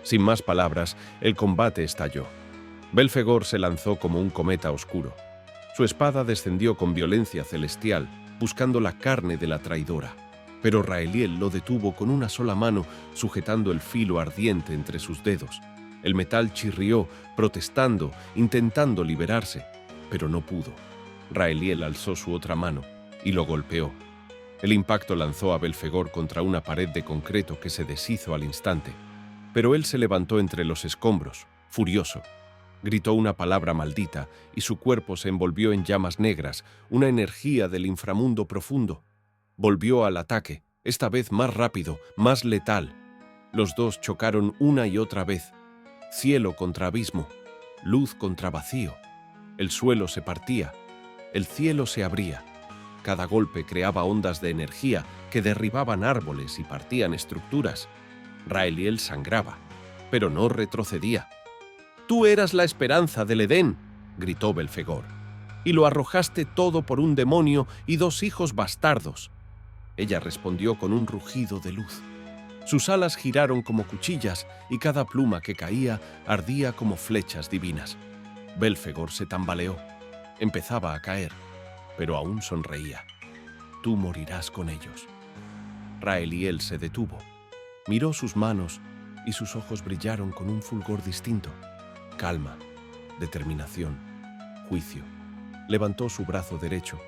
Speaker 1: Sin más palabras, el combate estalló. Belfegor se lanzó como un cometa oscuro. Su espada descendió con violencia celestial, buscando la carne de la traidora. Pero Raeliel lo detuvo con una sola mano, sujetando el filo ardiente entre sus dedos. El metal chirrió, protestando, intentando liberarse, pero no pudo. Raeliel alzó su otra mano y lo golpeó. El impacto lanzó a Belfegor contra una pared de concreto que se deshizo al instante. Pero él se levantó entre los escombros, furioso. Gritó una palabra maldita y su cuerpo se envolvió en llamas negras, una energía del inframundo profundo. Volvió al ataque, esta vez más rápido, más letal. Los dos chocaron una y otra vez. Cielo contra abismo, luz contra vacío. El suelo se partía, el cielo se abría. Cada golpe creaba ondas de energía que derribaban árboles y partían estructuras. Raeliel sangraba, pero no retrocedía. «Tú eras la esperanza del Edén», gritó Belfegor, «y lo arrojaste todo por un demonio y 2 hijos bastardos». Ella respondió con un rugido de luz. Sus alas giraron como cuchillas y cada pluma que caía ardía como flechas divinas. Belfegor se tambaleó. Empezaba a caer, pero aún sonreía. «Tú morirás con ellos». Raeliel se detuvo. Miró sus manos y sus ojos brillaron con un fulgor distinto. Calma, determinación, juicio. Levantó su brazo derecho.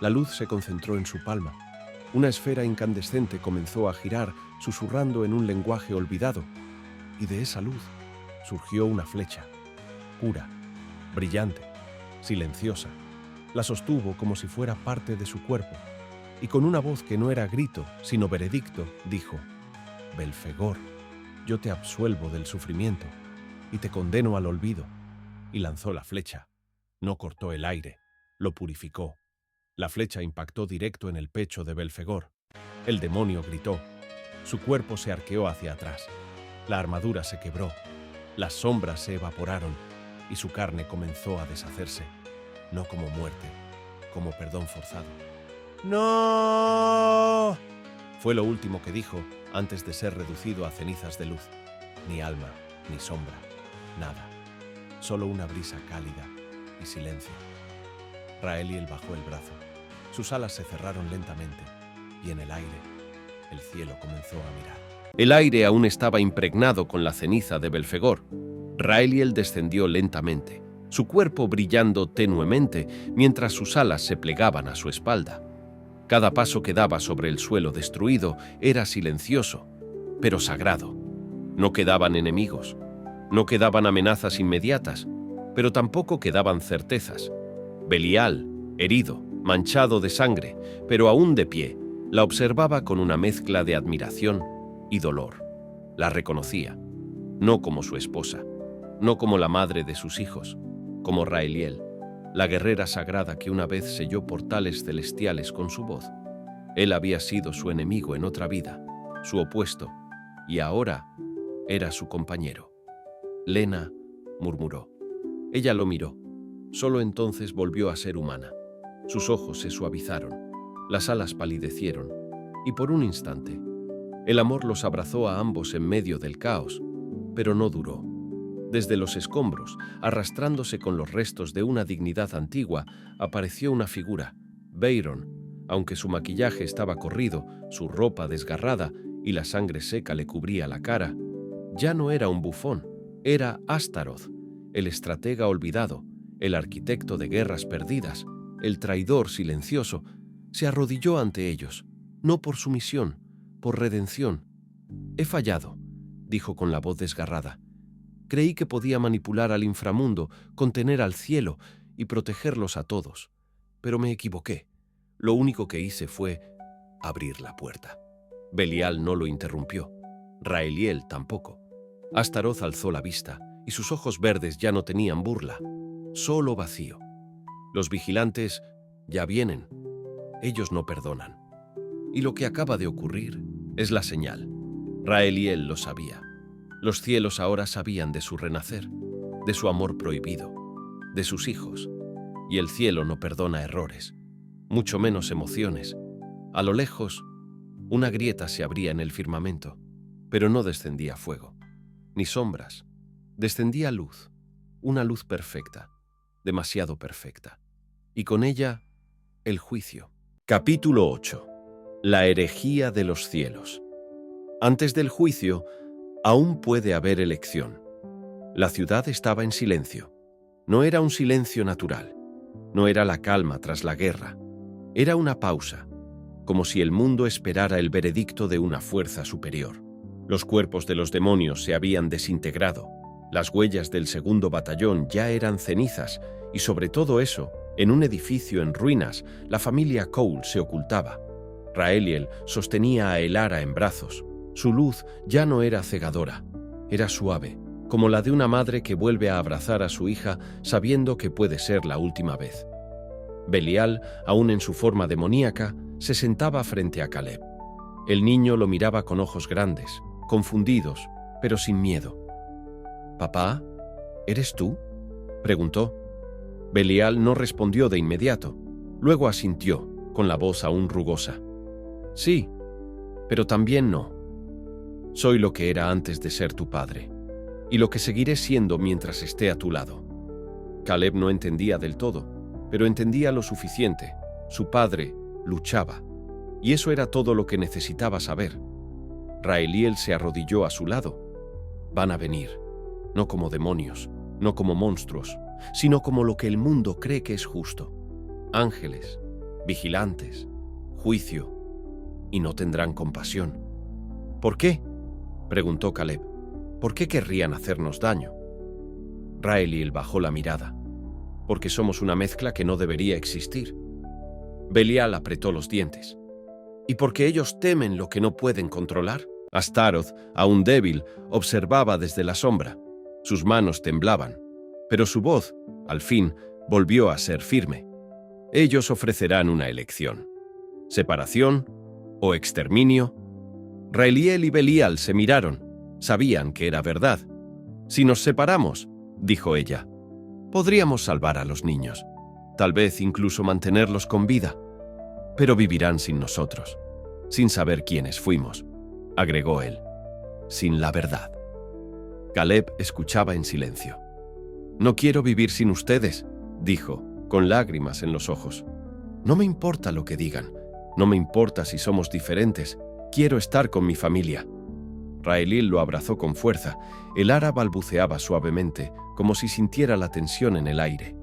Speaker 1: La luz se concentró en su palma. Una esfera incandescente comenzó a girar, susurrando en un lenguaje olvidado. Y de esa luz surgió una flecha, pura, brillante, silenciosa. La sostuvo como si fuera parte de su cuerpo. Y con una voz que no era grito, sino veredicto, dijo: «Belfegor, yo te absuelvo del sufrimiento y te condeno al olvido». Y lanzó la flecha. No cortó el aire, lo purificó. La flecha impactó directo en el pecho de Belfegor. El demonio gritó. Su cuerpo se arqueó hacia atrás. La armadura se quebró. Las sombras se evaporaron. y su carne comenzó a deshacerse, no como muerte, como perdón forzado. ¡No! Fue lo último que dijo antes de ser reducido a cenizas de luz. Ni alma, ni sombra, nada. Solo una brisa cálida y silencio. Raeliel bajó el brazo. Sus alas se cerraron lentamente y en el aire, el cielo comenzó a mirar. El aire aún estaba impregnado con la ceniza de Belfegor. Raeliel descendió lentamente, su cuerpo brillando tenuemente mientras sus alas se plegaban a su espalda. Cada paso que daba sobre el suelo destruido era silencioso, pero sagrado. No quedaban enemigos, no quedaban amenazas inmediatas, pero tampoco quedaban certezas. Belial, herido, manchado de sangre, pero aún de pie, la observaba con una mezcla de admiración y dolor. La reconocía, no como su esposa, no como la madre de sus hijos, como Raeliel, la guerrera sagrada que una vez selló portales celestiales con su voz. Él había sido su enemigo en otra vida, su opuesto, y ahora era su compañero. Lena murmuró. Ella lo miró. Solo entonces volvió a ser humana. Sus ojos se suavizaron, las alas palidecieron, y por un instante, el amor los abrazó a ambos en medio del caos, pero no duró. Desde los escombros, arrastrándose con los restos de una dignidad antigua, apareció una figura, Beiron. Aunque su maquillaje estaba corrido, su ropa desgarrada y la sangre seca le cubría la cara, ya no era un bufón, era Astaroth, el estratega olvidado, el arquitecto de guerras perdidas, el traidor silencioso. Se arrodilló ante ellos, no por sumisión, por redención. «He fallado», dijo con la voz desgarrada. «Creí que podía manipular al inframundo, contener al cielo y protegerlos a todos. Pero me equivoqué. Lo único que hice fue abrir la puerta». Belial no lo interrumpió. Raeliel tampoco. Astaroth alzó la vista y sus ojos verdes ya no tenían burla, solo vacío. Los vigilantes ya vienen. Ellos no perdonan. Y lo que acaba de ocurrir es la señal. Raeliel lo sabía. Los cielos ahora sabían de su renacer, de su amor prohibido, de sus hijos. Y el cielo no perdona errores, mucho menos emociones. A lo lejos, una grieta se abría en el firmamento, pero no descendía fuego, ni sombras. Descendía luz, una luz perfecta, demasiado perfecta. Y con ella, el juicio. Capítulo 8. La herejía de los cielos. Antes del juicio, aún puede haber elección. La ciudad estaba en silencio. No era un silencio natural. No era la calma tras la guerra. Era una pausa, como si el mundo esperara el veredicto de una fuerza superior. Los cuerpos de los demonios se habían desintegrado. Las huellas del segundo batallón ya eran cenizas, y sobre todo eso, en un edificio en ruinas, la familia Cole se ocultaba. Raeliel sostenía a Elara en brazos. Su luz ya no era cegadora, era suave, como la de una madre que vuelve a abrazar a su hija sabiendo que puede ser la última vez. Belial, aún en su forma demoníaca, se sentaba frente a Caleb. El niño lo miraba con ojos grandes, confundidos, pero sin miedo. «¿Papá? ¿Eres tú?», preguntó. Belial no respondió de inmediato. Luego asintió, con la voz aún rugosa. «Sí, pero también no. Soy lo que era antes de ser tu padre, y lo que seguiré siendo mientras esté a tu lado». Caleb no entendía del todo, pero entendía lo suficiente. Su padre luchaba, y eso era todo lo que necesitaba saber. Raeliel se arrodilló a su lado. «Van a venir, no como demonios, no como monstruos, sino como lo que el mundo cree que es justo. Ángeles, vigilantes, juicio, y no tendrán compasión». «¿Por qué?», preguntó Caleb. «¿Por qué querrían hacernos daño?». Raeliel bajó la mirada. «Porque somos una mezcla que no debería existir». Belial apretó los dientes. «¿Y porque ellos temen lo que no pueden controlar?». Astaroth, aún débil, observaba desde la sombra. Sus manos temblaban, pero su voz, al fin, volvió a ser firme. «Ellos ofrecerán una elección. Separación o exterminio». Raeliel y Belial se miraron. Sabían que era verdad. «Si nos separamos», dijo ella, Podríamos salvar a los niños, tal vez incluso mantenerlos con vida, pero vivirán sin nosotros, sin saber quiénes fuimos, agregó él, sin la verdad. Caleb escuchaba en silencio. No quiero vivir sin ustedes, dijo, con lágrimas en los ojos. No me importa lo que digan, no me importa si somos diferentes, quiero estar con mi familia. Raeliel lo abrazó con fuerza. El ara balbuceaba suavemente, como si sintiera la tensión en el aire.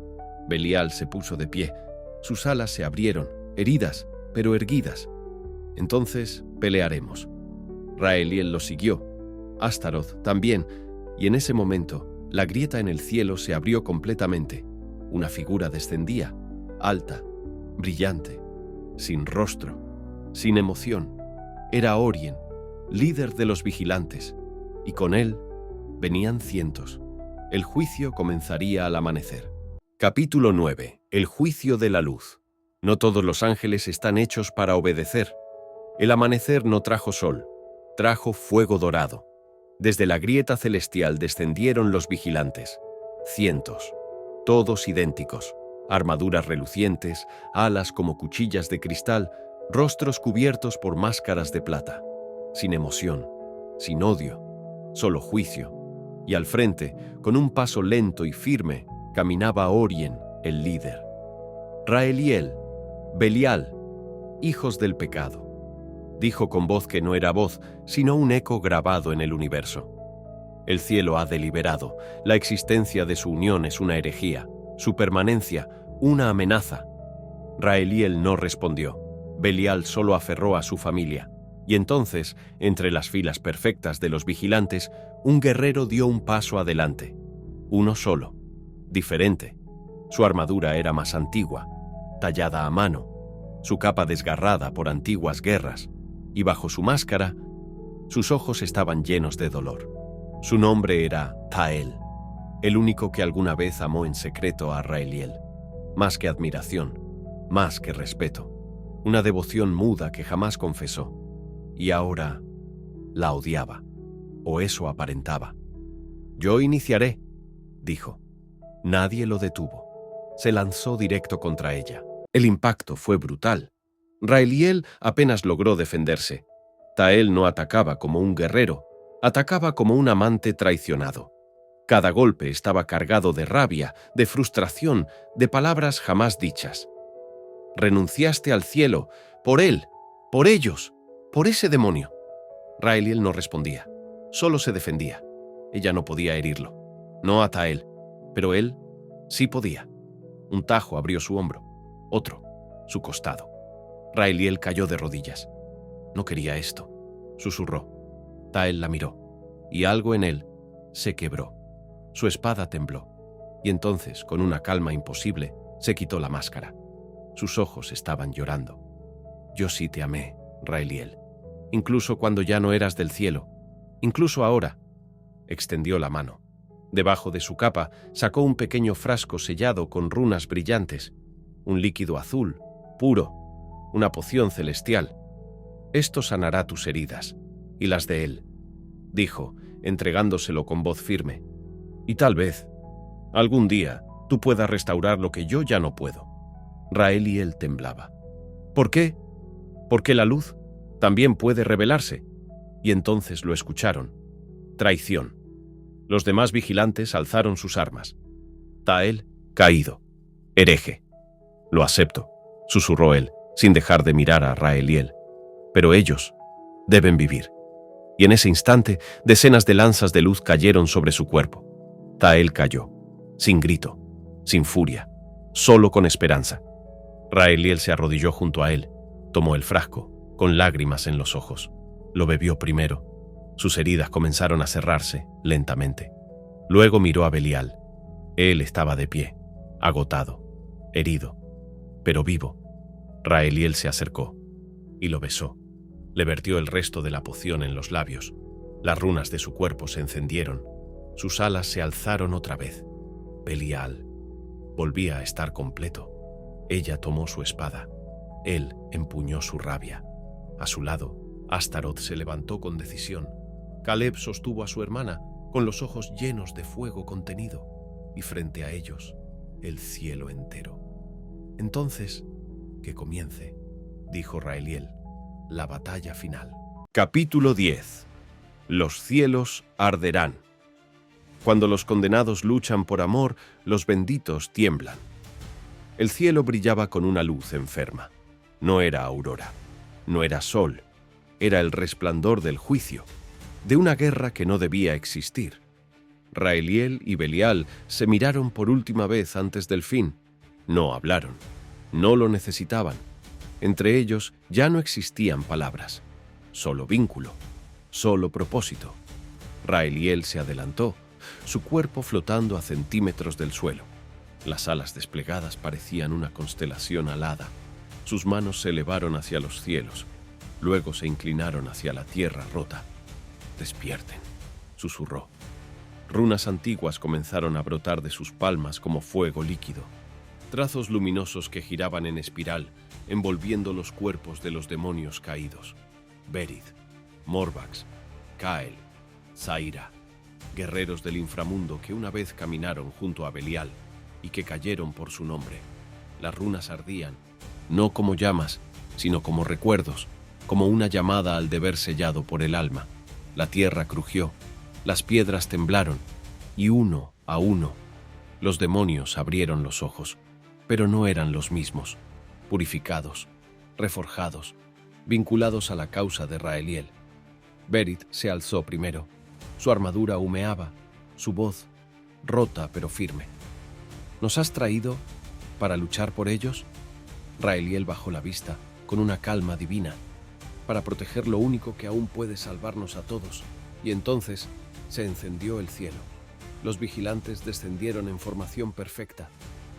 Speaker 1: Belial se puso de pie. Sus alas se abrieron, heridas, pero erguidas. Entonces pelearemos. Raeliel lo siguió. Astaroth también, y en ese momento, la grieta en el cielo se abrió completamente. Una figura descendía, alta, brillante, sin rostro, sin emoción. Era Orien, líder de los vigilantes, y con él venían cientos. El juicio comenzaría al amanecer. Capítulo 9. El juicio de la luz. No todos los ángeles están hechos para obedecer. El amanecer no trajo sol, trajo fuego dorado. Desde la grieta celestial descendieron los vigilantes. Cientos, todos idénticos, armaduras relucientes, alas como cuchillas de cristal, rostros cubiertos por máscaras de plata. Sin emoción, sin odio, solo juicio. Y al frente, con un paso lento y firme, caminaba Orien, el líder. Raeliel, Belial, hijos del pecado. Dijo con voz que no era voz, sino un eco grabado en el universo. El cielo ha deliberado, la existencia de su unión es una herejía, su permanencia, una amenaza. Raeliel no respondió, Belial solo aferró a su familia. Y entonces, entre las filas perfectas de los vigilantes, un guerrero dio un paso adelante. Uno solo, diferente. Su armadura era más antigua, tallada a mano, su capa desgarrada por antiguas guerras, y bajo su máscara, sus ojos estaban llenos de dolor. Su nombre era Tael, el único que alguna vez amó en secreto a Raeliel. Más que admiración, más que respeto, una devoción muda que jamás confesó. Y ahora la odiaba, o eso aparentaba. Yo iniciaré, dijo. Nadie lo detuvo. Se lanzó directo contra ella. El impacto fue brutal. Raeliel apenas logró defenderse. Tael no atacaba como un guerrero, atacaba como un amante traicionado. Cada golpe estaba cargado de rabia, de frustración, de palabras jamás dichas. Renunciaste al cielo, por él, por ellos, por ese demonio. Raeliel no respondía, solo se defendía. Ella no podía herirlo, no a Tael, pero él sí podía. Un tajo abrió su hombro, otro, su costado. Raeliel cayó de rodillas. No quería esto, susurró. Tael la miró, y algo en él se quebró. Su espada tembló, y entonces, con una calma imposible, se quitó la máscara. Sus ojos estaban llorando. Yo sí te amé, Raeliel, incluso cuando ya no eras del cielo, incluso ahora. Extendió la mano. Debajo de su capa sacó un pequeño frasco sellado con runas brillantes, un líquido azul, puro, una poción celestial. Esto sanará tus heridas, y las de él, dijo, entregándoselo con voz firme. Y tal vez, algún día, tú puedas restaurar lo que yo ya no puedo. Raeliel temblaba. ¿Por qué? Porque la luz también puede revelarse. Y entonces lo escucharon. Traición. Los demás vigilantes alzaron sus armas. Tael, caído. Hereje. Lo acepto, susurró él, sin dejar de mirar a Raeliel. Pero ellos deben vivir. Y en ese instante, decenas de lanzas de luz cayeron sobre su cuerpo. Tael cayó, sin grito, sin furia, solo con esperanza. Raeliel se arrodilló junto a él, tomó el frasco, con lágrimas en los ojos. Lo bebió primero. Sus heridas comenzaron a cerrarse, lentamente. Luego miró a Belial. Él estaba de pie, agotado, herido, pero vivo. Raeliel se acercó y lo besó. Le vertió el resto de la poción en los labios. Las runas de su cuerpo se encendieron. Sus alas se alzaron otra vez. Belial volvía a estar completo. Ella tomó su espada. Él empuñó su rabia. A su lado, Astaroth se levantó con decisión. Caleb sostuvo a su hermana, con los ojos llenos de fuego contenido. y frente a ellos, el cielo entero. Entonces, que comience, dijo Raeliel, la batalla final. Capítulo 10. Los cielos arderán. Cuando los condenados luchan por amor, los benditos tiemblan. El cielo brillaba con una luz enferma. No era aurora, no era sol, era el resplandor del juicio, de una guerra que no debía existir. Raeliel y Belial se miraron por última vez antes del fin. No hablaron, no lo necesitaban. Entre ellos ya no existían palabras, solo vínculo, solo propósito. Raeliel se adelantó, su cuerpo flotando a centímetros del suelo. Las alas desplegadas parecían una constelación alada. Sus manos se elevaron hacia los cielos, luego se inclinaron hacia la tierra rota. «Despierten», susurró. Runas antiguas comenzaron a brotar de sus palmas como fuego líquido. Trazos luminosos que giraban en espiral, envolviendo los cuerpos de los demonios caídos. Berith, Morvax, Kael, Zaira, guerreros del inframundo que una vez caminaron junto a Belial y que cayeron por su nombre. Las runas ardían, no como llamas, sino como recuerdos, como una llamada al deber sellado por el alma. La tierra crujió, las piedras temblaron, y uno a uno, los demonios abrieron los ojos, pero no eran los mismos, purificados, reforjados, vinculados a la causa de Raeliel. Berith se alzó primero, su armadura humeaba, su voz rota pero firme. ¿Nos has traído para luchar por ellos? Raeliel bajó la vista con una calma divina, para proteger lo único que aún puede salvarnos a todos, y entonces se encendió el cielo. Los vigilantes descendieron en formación perfecta,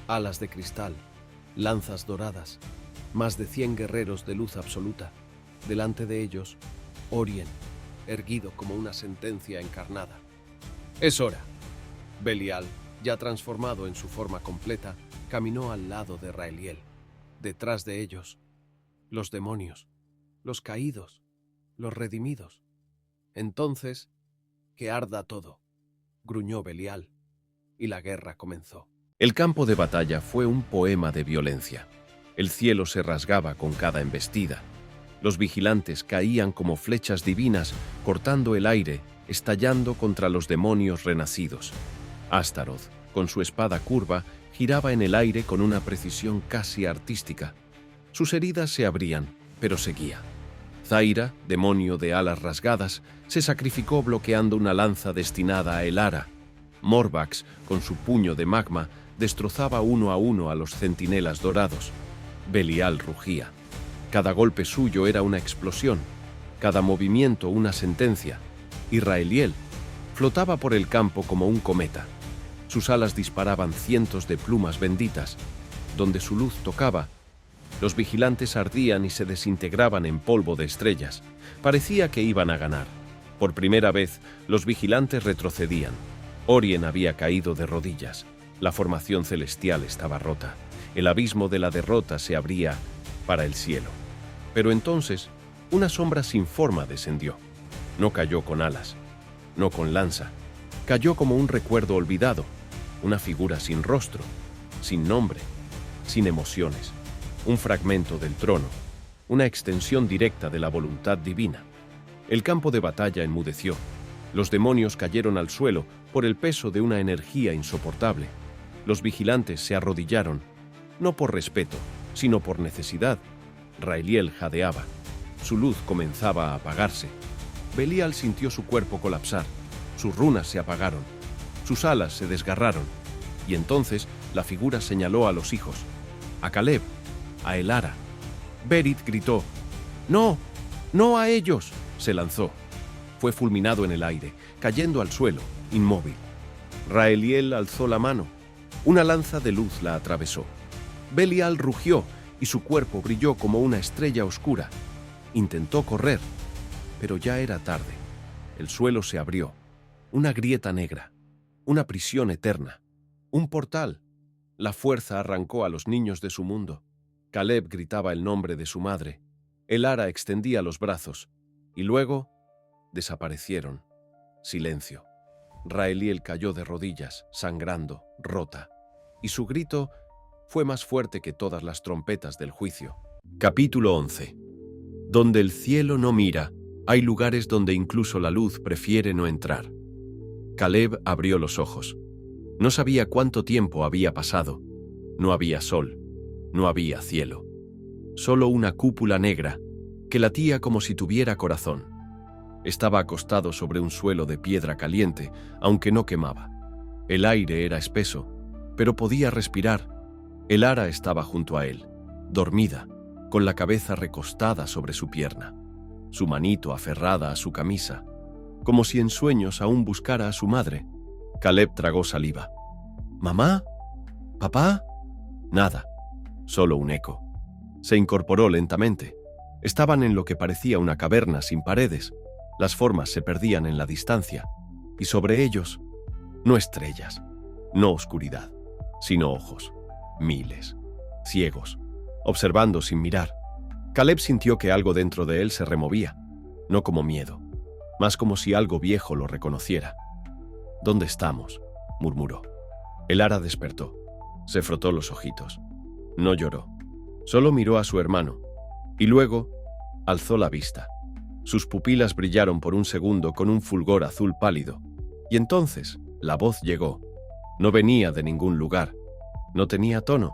Speaker 1: alas de cristal, lanzas doradas, más de 100 guerreros de luz absoluta. Delante de ellos, Orien, erguido como una sentencia encarnada. «Es hora». Belial, ya transformado en su forma completa, caminó al lado de Raeliel. Detrás de ellos, los demonios, los caídos, los redimidos. Entonces, que arda todo, gruñó Belial, y la guerra comenzó. El campo de batalla fue un poema de violencia. El cielo se rasgaba con cada embestida. Los vigilantes caían como flechas divinas, cortando el aire, estallando contra los demonios renacidos. Astaroth, con su espada curva, giraba en el aire con una precisión casi artística. Sus heridas se abrían, pero seguía. Zaira, demonio de alas rasgadas, se sacrificó bloqueando una lanza destinada a Elara. Morvax, con su puño de magma, destrozaba uno a uno a los centinelas dorados. Belial rugía. Cada golpe suyo era una explosión, cada movimiento una sentencia. Y Raeliel flotaba por el campo como un cometa. Sus alas disparaban cientos de plumas benditas. Donde su luz tocaba, los vigilantes ardían y se desintegraban en polvo de estrellas. Parecía que iban a ganar. Por primera vez, los vigilantes retrocedían. Orien había caído de rodillas. La formación celestial estaba rota. El abismo de la derrota se abría para el cielo. Pero entonces, una sombra sin forma descendió. No cayó con alas, no con lanza. Cayó como un recuerdo olvidado, una figura sin rostro, sin nombre, sin emociones. Un fragmento del trono, una extensión directa de la voluntad divina. El campo de batalla enmudeció. Los demonios cayeron al suelo por el peso de una energía insoportable. Los vigilantes se arrodillaron, no por respeto, sino por necesidad. Raeliel jadeaba. Su luz comenzaba a apagarse. Belial sintió su cuerpo colapsar. Sus runas se apagaron. Sus alas se desgarraron. Y entonces la figura señaló a los hijos, a Caleb, a Elara. Berith gritó, «¡No! ¡No a ellos!». Se lanzó. Fue fulminado en el aire, cayendo al suelo, inmóvil. Raeliel alzó la mano. Una lanza de luz la atravesó. Belial rugió y su cuerpo brilló como una estrella oscura. Intentó correr, pero ya era tarde. El suelo se abrió. Una grieta negra. Una prisión eterna. Un portal. La fuerza arrancó a los niños de su mundo. Caleb gritaba el nombre de su madre. Elara extendía los brazos. Y luego desaparecieron. Silencio. Raeliel cayó de rodillas, sangrando, rota, y su grito fue más fuerte que todas las trompetas del juicio. Capítulo 11. Donde el cielo no mira, hay lugares donde incluso la luz prefiere no entrar. Caleb abrió los ojos. No sabía cuánto tiempo había pasado. No había sol, no había cielo. Solo una cúpula negra que latía como si tuviera corazón. Estaba acostado sobre un suelo de piedra caliente, aunque no quemaba. El aire era espeso, pero podía respirar. El ara estaba junto a él, dormida, con la cabeza recostada sobre su pierna, su manito aferrada a su camisa, como si en sueños aún buscara a su madre. Caleb tragó saliva. ¿Mamá? ¿Papá? Nada, solo un eco. Se incorporó lentamente. Estaban en lo que parecía una caverna sin paredes. Las formas se perdían en la distancia, y sobre ellos, no estrellas, no oscuridad, sino ojos, miles, ciegos, observando sin mirar. Caleb sintió que algo dentro de él se removía, no como miedo, más como si algo viejo lo reconociera. ¿Dónde estamos?, murmuró. El ara despertó, se frotó los ojitos. No lloró, solo miró a su hermano, y luego alzó la vista. Sus pupilas brillaron por un segundo con un fulgor azul pálido, y entonces la voz llegó. No venía de ningún lugar, no tenía tono.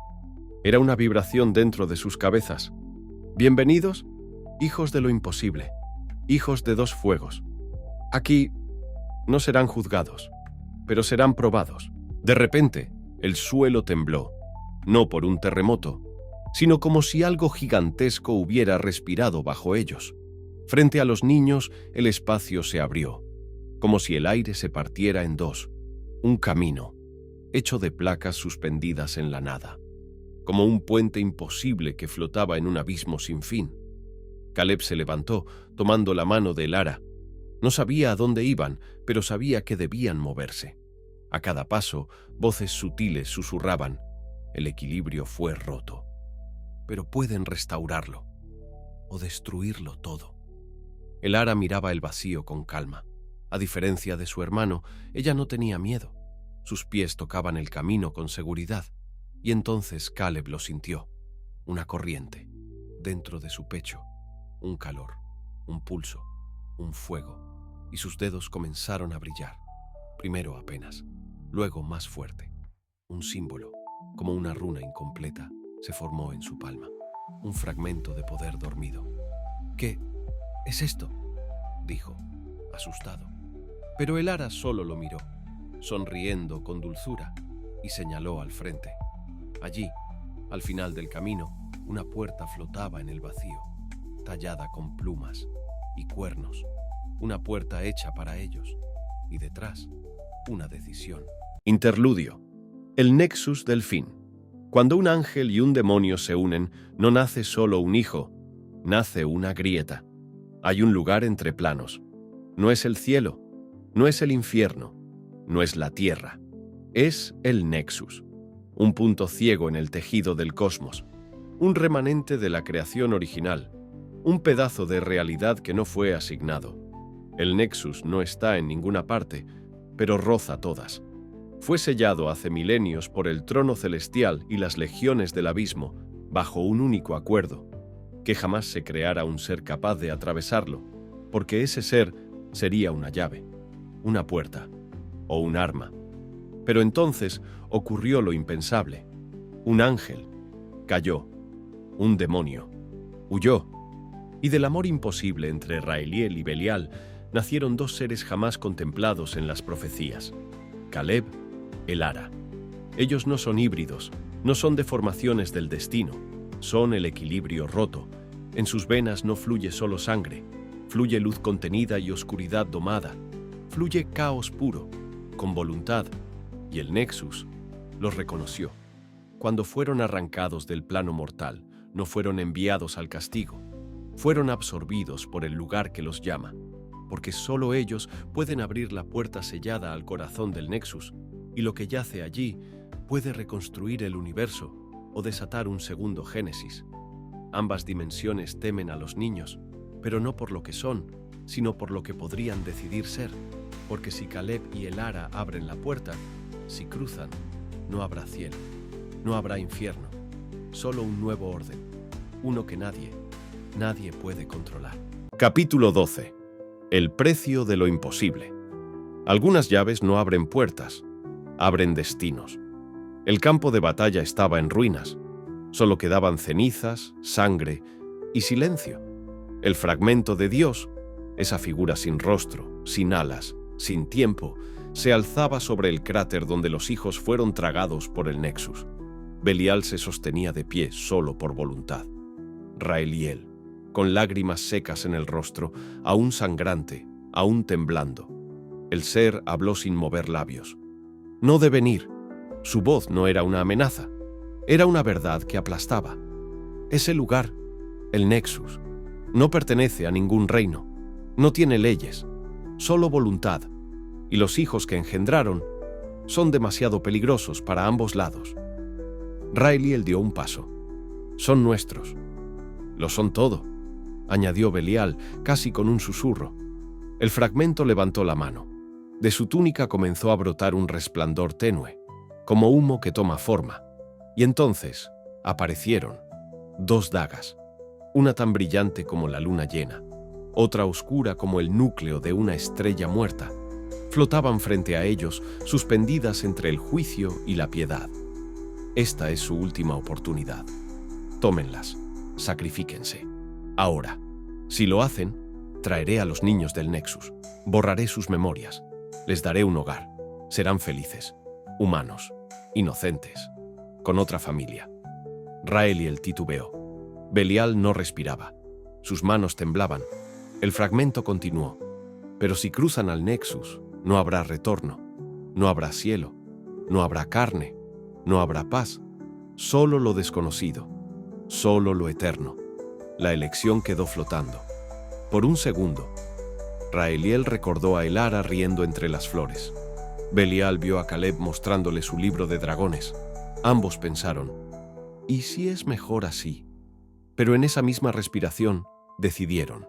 Speaker 1: Era una vibración dentro de sus cabezas. Bienvenidos, hijos de lo imposible, hijos de dos fuegos. Aquí no serán juzgados, pero serán probados. De repente, el suelo tembló, no por un terremoto, sino como si algo gigantesco hubiera respirado bajo ellos. Frente a los niños, el espacio se abrió, como si el aire se partiera en dos. Un camino, hecho de placas suspendidas en la nada, como un puente imposible que flotaba en un abismo sin fin. Caleb se levantó, tomando la mano del ara. No sabía a dónde iban, pero sabía que debían moverse. A cada paso, voces sutiles susurraban. El equilibrio fue roto. Pero pueden restaurarlo, o destruirlo todo. El ara miraba el vacío con calma. A diferencia de su hermano, ella no tenía miedo. Sus pies tocaban el camino con seguridad, y entonces Caleb lo sintió. Una corriente, dentro de su pecho, un calor, un pulso, un fuego, y sus dedos comenzaron a brillar. Primero apenas, luego más fuerte. Un símbolo, como una runa incompleta, se formó en su palma. Un fragmento de poder dormido. ¿Qué es esto?, dijo, asustado. Pero el ara solo lo miró, sonriendo con dulzura, y señaló al frente. Allí, al final del camino, una puerta flotaba en el vacío, tallada con plumas y cuernos. Una puerta hecha para ellos, y detrás, una decisión. Interludio. El nexus del fin. Cuando un ángel y un demonio se unen, no nace solo un hijo, nace una grieta. Hay un lugar entre planos. No es el cielo, no es el infierno, no es la tierra. Es el nexus, un punto ciego en el tejido del cosmos, un remanente de la creación original, un pedazo de realidad que no fue asignado. El nexus no está en ninguna parte, pero roza todas. Fue sellado hace milenios por el trono celestial y las legiones del abismo, bajo un único acuerdo: que jamás se creara un ser capaz de atravesarlo, porque ese ser sería una llave, una puerta o un arma. Pero entonces ocurrió lo impensable. Un ángel cayó, un demonio huyó, y del amor imposible entre Raeliel y Belial nacieron dos seres jamás contemplados en las profecías: Caleb, el ara. Ellos no son híbridos, no son deformaciones del destino, son el equilibrio roto. En sus venas no fluye solo sangre, fluye luz contenida y oscuridad domada, fluye caos puro, con voluntad, y el Nexus los reconoció. Cuando fueron arrancados del plano mortal, no fueron enviados al castigo, fueron absorbidos por el lugar que los llama, porque solo ellos pueden abrir la puerta sellada al corazón del Nexus, y lo que yace allí puede reconstruir el universo o desatar un segundo Génesis. Ambas dimensiones temen a los niños, pero no por lo que son, sino por lo que podrían decidir ser. porque si Caleb y Elara abren la puerta, si cruzan, no habrá cielo, no habrá infierno, solo un nuevo orden, uno que nadie puede controlar. Capítulo 12. El precio de lo imposible. Algunas llaves no abren puertas, abren destinos. El campo de batalla estaba en ruinas. Solo quedaban cenizas, sangre y silencio. El fragmento de Dios, esa figura sin rostro, sin alas, sin tiempo, se alzaba sobre el cráter donde los hijos fueron tragados por el Nexus. Belial se sostenía de pie solo por voluntad. Raeliel, con lágrimas secas en el rostro, aún sangrante, aún temblando. El ser habló sin mover labios. No deben ir. Su voz no era una amenaza. Era una verdad que aplastaba. Ese lugar, el Nexus, no pertenece a ningún reino. No tiene leyes, solo voluntad. Y los hijos que engendraron son demasiado peligrosos para ambos lados. Raeliel dio un paso. Son nuestros. Lo son todo, añadió Belial casi con un susurro. El fragmento levantó la mano. De su túnica comenzó a brotar un resplandor tenue, como humo que toma forma. Y entonces aparecieron 2 dagas, una tan brillante como la luna llena, otra oscura como el núcleo de una estrella muerta. Flotaban frente a ellos, suspendidas entre el juicio y la piedad. Esta es su última oportunidad. Tómenlas, sacrifíquense. Ahora, si lo hacen, traeré a los niños del Nexus, borraré sus memorias, les daré un hogar, serán felices, humanos, inocentes, con otra familia. Raeliel titubeó. Belial no respiraba. Sus manos temblaban. El fragmento continuó. Pero si cruzan al Nexus, no habrá retorno, no habrá cielo, no habrá carne, no habrá paz, solo lo desconocido, solo lo eterno. La elección quedó flotando. Por un segundo, Raeliel recordó a Elara riendo entre las flores. Belial vio a Caleb mostrándole su libro de dragones. Ambos pensaron, ¿y si es mejor así? Pero en esa misma respiración, decidieron.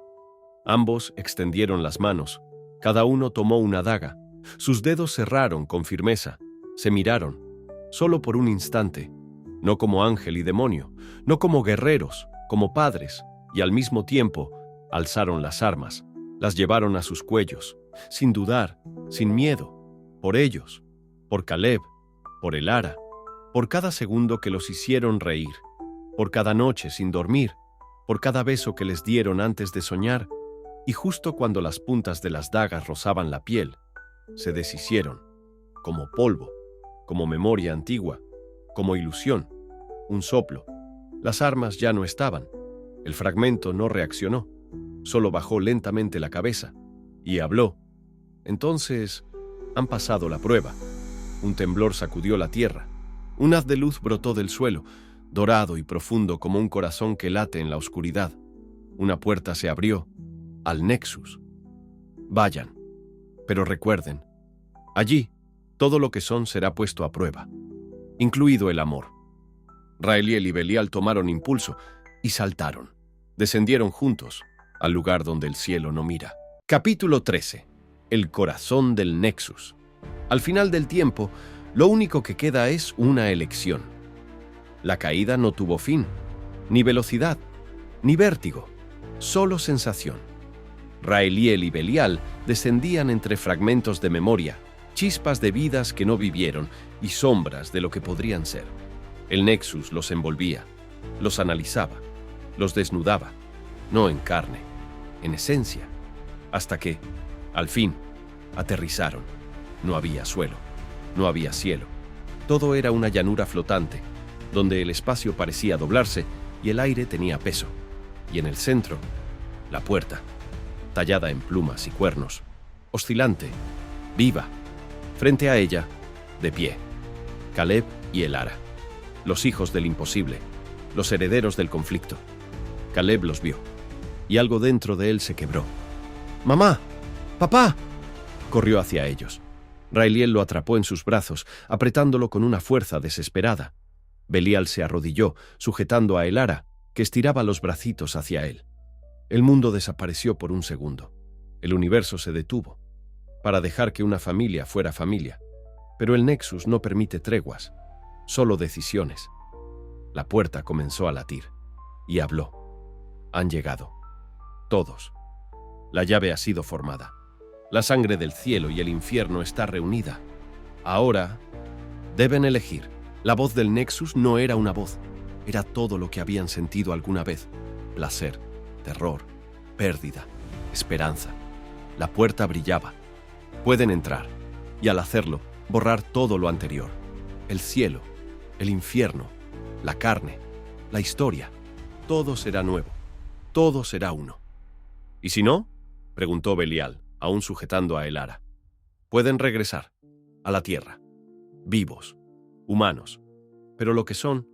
Speaker 1: Ambos extendieron las manos. Cada uno tomó una daga. Sus dedos cerraron con firmeza. Se miraron, solo por un instante, no como ángel y demonio, no como guerreros, como padres, y al mismo tiempo alzaron las armas, las llevaron a sus cuellos, sin dudar, sin miedo, por ellos, por Caleb, por Elara, por cada segundo que los hicieron reír, por cada noche sin dormir, por cada beso que les dieron antes de soñar, y justo cuando las puntas de las dagas rozaban la piel, se deshicieron, como polvo, como memoria antigua, como ilusión, un soplo. Las armas ya no estaban. El fragmento no reaccionó, solo bajó lentamente la cabeza y habló. Entonces, han pasado la prueba. Un temblor sacudió la tierra. Un haz de luz brotó del suelo, dorado y profundo como un corazón que late en la oscuridad. Una puerta se abrió, al Nexus. Vayan, pero recuerden, allí todo lo que son será puesto a prueba, incluido el amor. Raeliel y Belial tomaron impulso y saltaron. Descendieron juntos al lugar donde el cielo no mira. Capítulo 13. El corazón del Nexus. Al final del tiempo, lo único que queda es una elección. La caída no tuvo fin, ni velocidad, ni vértigo, solo sensación. Raeliel y Belial descendían entre fragmentos de memoria, chispas de vidas que no vivieron y sombras de lo que podrían ser. El Nexus los envolvía, los analizaba, los desnudaba, no en carne, en esencia, hasta que, al fin, aterrizaron. No había suelo, no había cielo. Todo era una llanura flotante, donde el espacio parecía doblarse y el aire tenía peso. Y en el centro, la puerta, tallada en plumas y cuernos, oscilante, viva. Frente a ella, de pie, Caleb y Elara, los hijos del imposible, los herederos del conflicto. Caleb los vio, y algo dentro de él se quebró. ¡Mamá! ¡Papá! Corrió hacia ellos. Raeliel lo atrapó en sus brazos, apretándolo con una fuerza desesperada. Belial se arrodilló, sujetando a Elara, que estiraba los bracitos hacia él. El mundo desapareció por un segundo. El universo se detuvo. para dejar que una familia fuera familia. Pero el Nexus no permite treguas, solo decisiones. La puerta comenzó a latir y habló. Han llegado. Todos. La llave ha sido formada. La sangre del cielo y el infierno está reunida. Ahora deben elegir. La voz del Nexus no era una voz, era todo lo que habían sentido alguna vez. Placer, terror, pérdida, esperanza. La puerta brillaba. Pueden entrar, y al hacerlo, borrar todo lo anterior. El cielo, el infierno, la carne, la historia. Todo será nuevo. Todo será uno. ¿Y si no?, preguntó Belial, aún sujetando a Elara. Pueden regresar a la tierra, vivos, humanos, pero lo que son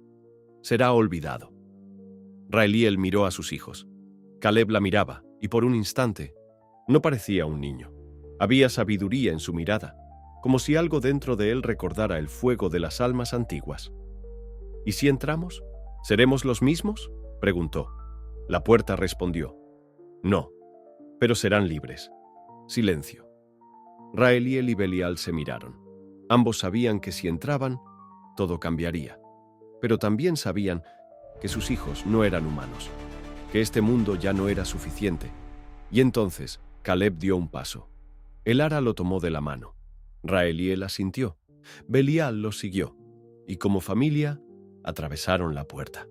Speaker 1: será olvidado. Raeliel miró a sus hijos. Caleb la miraba, y por un instante no parecía un niño. Había sabiduría en su mirada, como si algo dentro de él recordara el fuego de las almas antiguas. ¿Y si entramos? ¿Seremos los mismos?, preguntó. La puerta respondió. No, pero serán libres. Silencio. Raeliel y Belial se miraron. Ambos sabían que si entraban, todo cambiaría. Pero también sabían que sus hijos no eran humanos, que este mundo ya no era suficiente. Y entonces Caleb dio un paso. Elara lo tomó de la mano. Raeliel asintió. Belial lo siguió. Y como familia, atravesaron la puerta.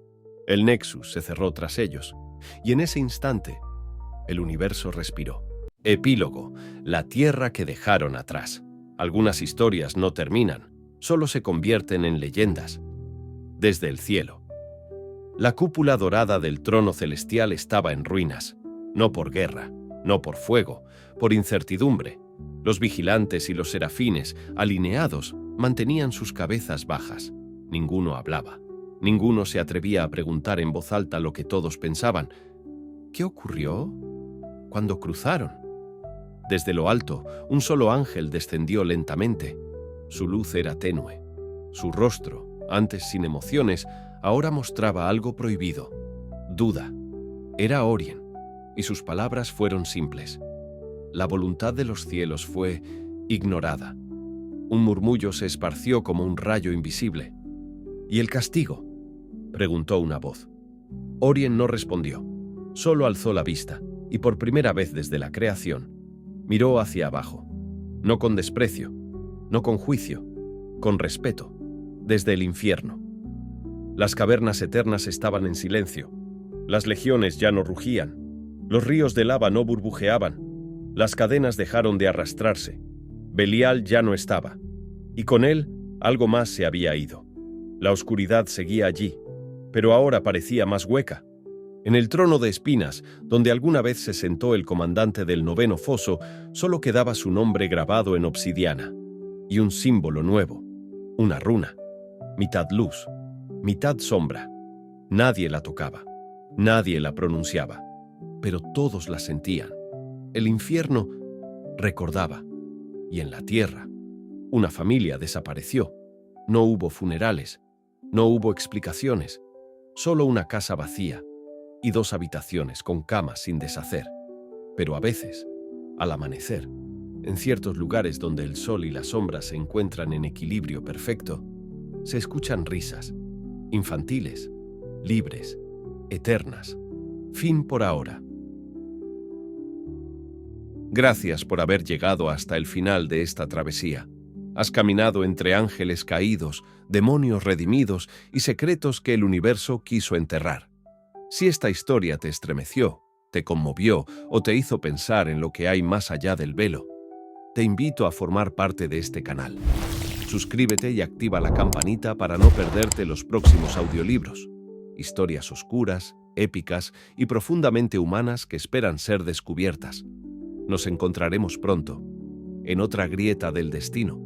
Speaker 1: El Nexus se cerró tras ellos. Y en ese instante, el universo respiró. Epílogo. La tierra que dejaron atrás. Algunas historias no terminan, solo se convierten en leyendas. Desde el cielo. La cúpula dorada del trono celestial estaba en ruinas. No por guerra, no por fuego, por incertidumbre. Los vigilantes y los serafines, alineados, mantenían sus cabezas bajas. Ninguno hablaba. Ninguno se atrevía a preguntar en voz alta lo que todos pensaban. ¿Qué ocurrió cuando cruzaron? Desde lo alto, un solo ángel descendió lentamente. Su luz era tenue. Su rostro, antes sin emociones, ahora mostraba algo prohibido. Duda. Era Orien, y sus palabras fueron simples. La voluntad de los cielos fue ignorada. Un murmullo se esparció como un rayo invisible. ¿Y el castigo?, preguntó una voz. Orien no respondió. Solo alzó la vista, y por primera vez desde la creación, miró hacia abajo. No con desprecio, no con juicio, con respeto, desde el infierno. Las cavernas eternas estaban en silencio. Las legiones ya no rugían. Los ríos de lava no burbujeaban. Las cadenas dejaron de arrastrarse. Belial ya no estaba. Y con él, algo más se había ido. La oscuridad seguía allí, pero ahora parecía más hueca. En el trono de espinas, donde alguna vez se sentó el comandante del 9º foso, solo quedaba su nombre grabado en obsidiana. Y un símbolo nuevo, una runa, mitad luz, mitad sombra. Nadie la tocaba, nadie la pronunciaba, pero todos la sentían. El infierno recordaba, y en la tierra, una familia desapareció. No hubo funerales, no hubo explicaciones, solo una casa vacía y 2 habitaciones con camas sin deshacer. Pero a veces, al amanecer, en ciertos lugares donde el sol y la sombra se encuentran en equilibrio perfecto, se escuchan risas, infantiles, libres, eternas. Fin por ahora. Gracias por haber llegado hasta el final de esta travesía. Has caminado entre ángeles caídos, demonios redimidos y secretos que el universo quiso enterrar. Si esta historia te estremeció, te conmovió o te hizo pensar en lo que hay más allá del velo, te invito a formar parte de este canal. Suscríbete y activa la campanita para no perderte los próximos audiolibros. Historias oscuras, épicas y profundamente humanas que esperan ser descubiertas. Nos encontraremos pronto, en otra grieta del destino.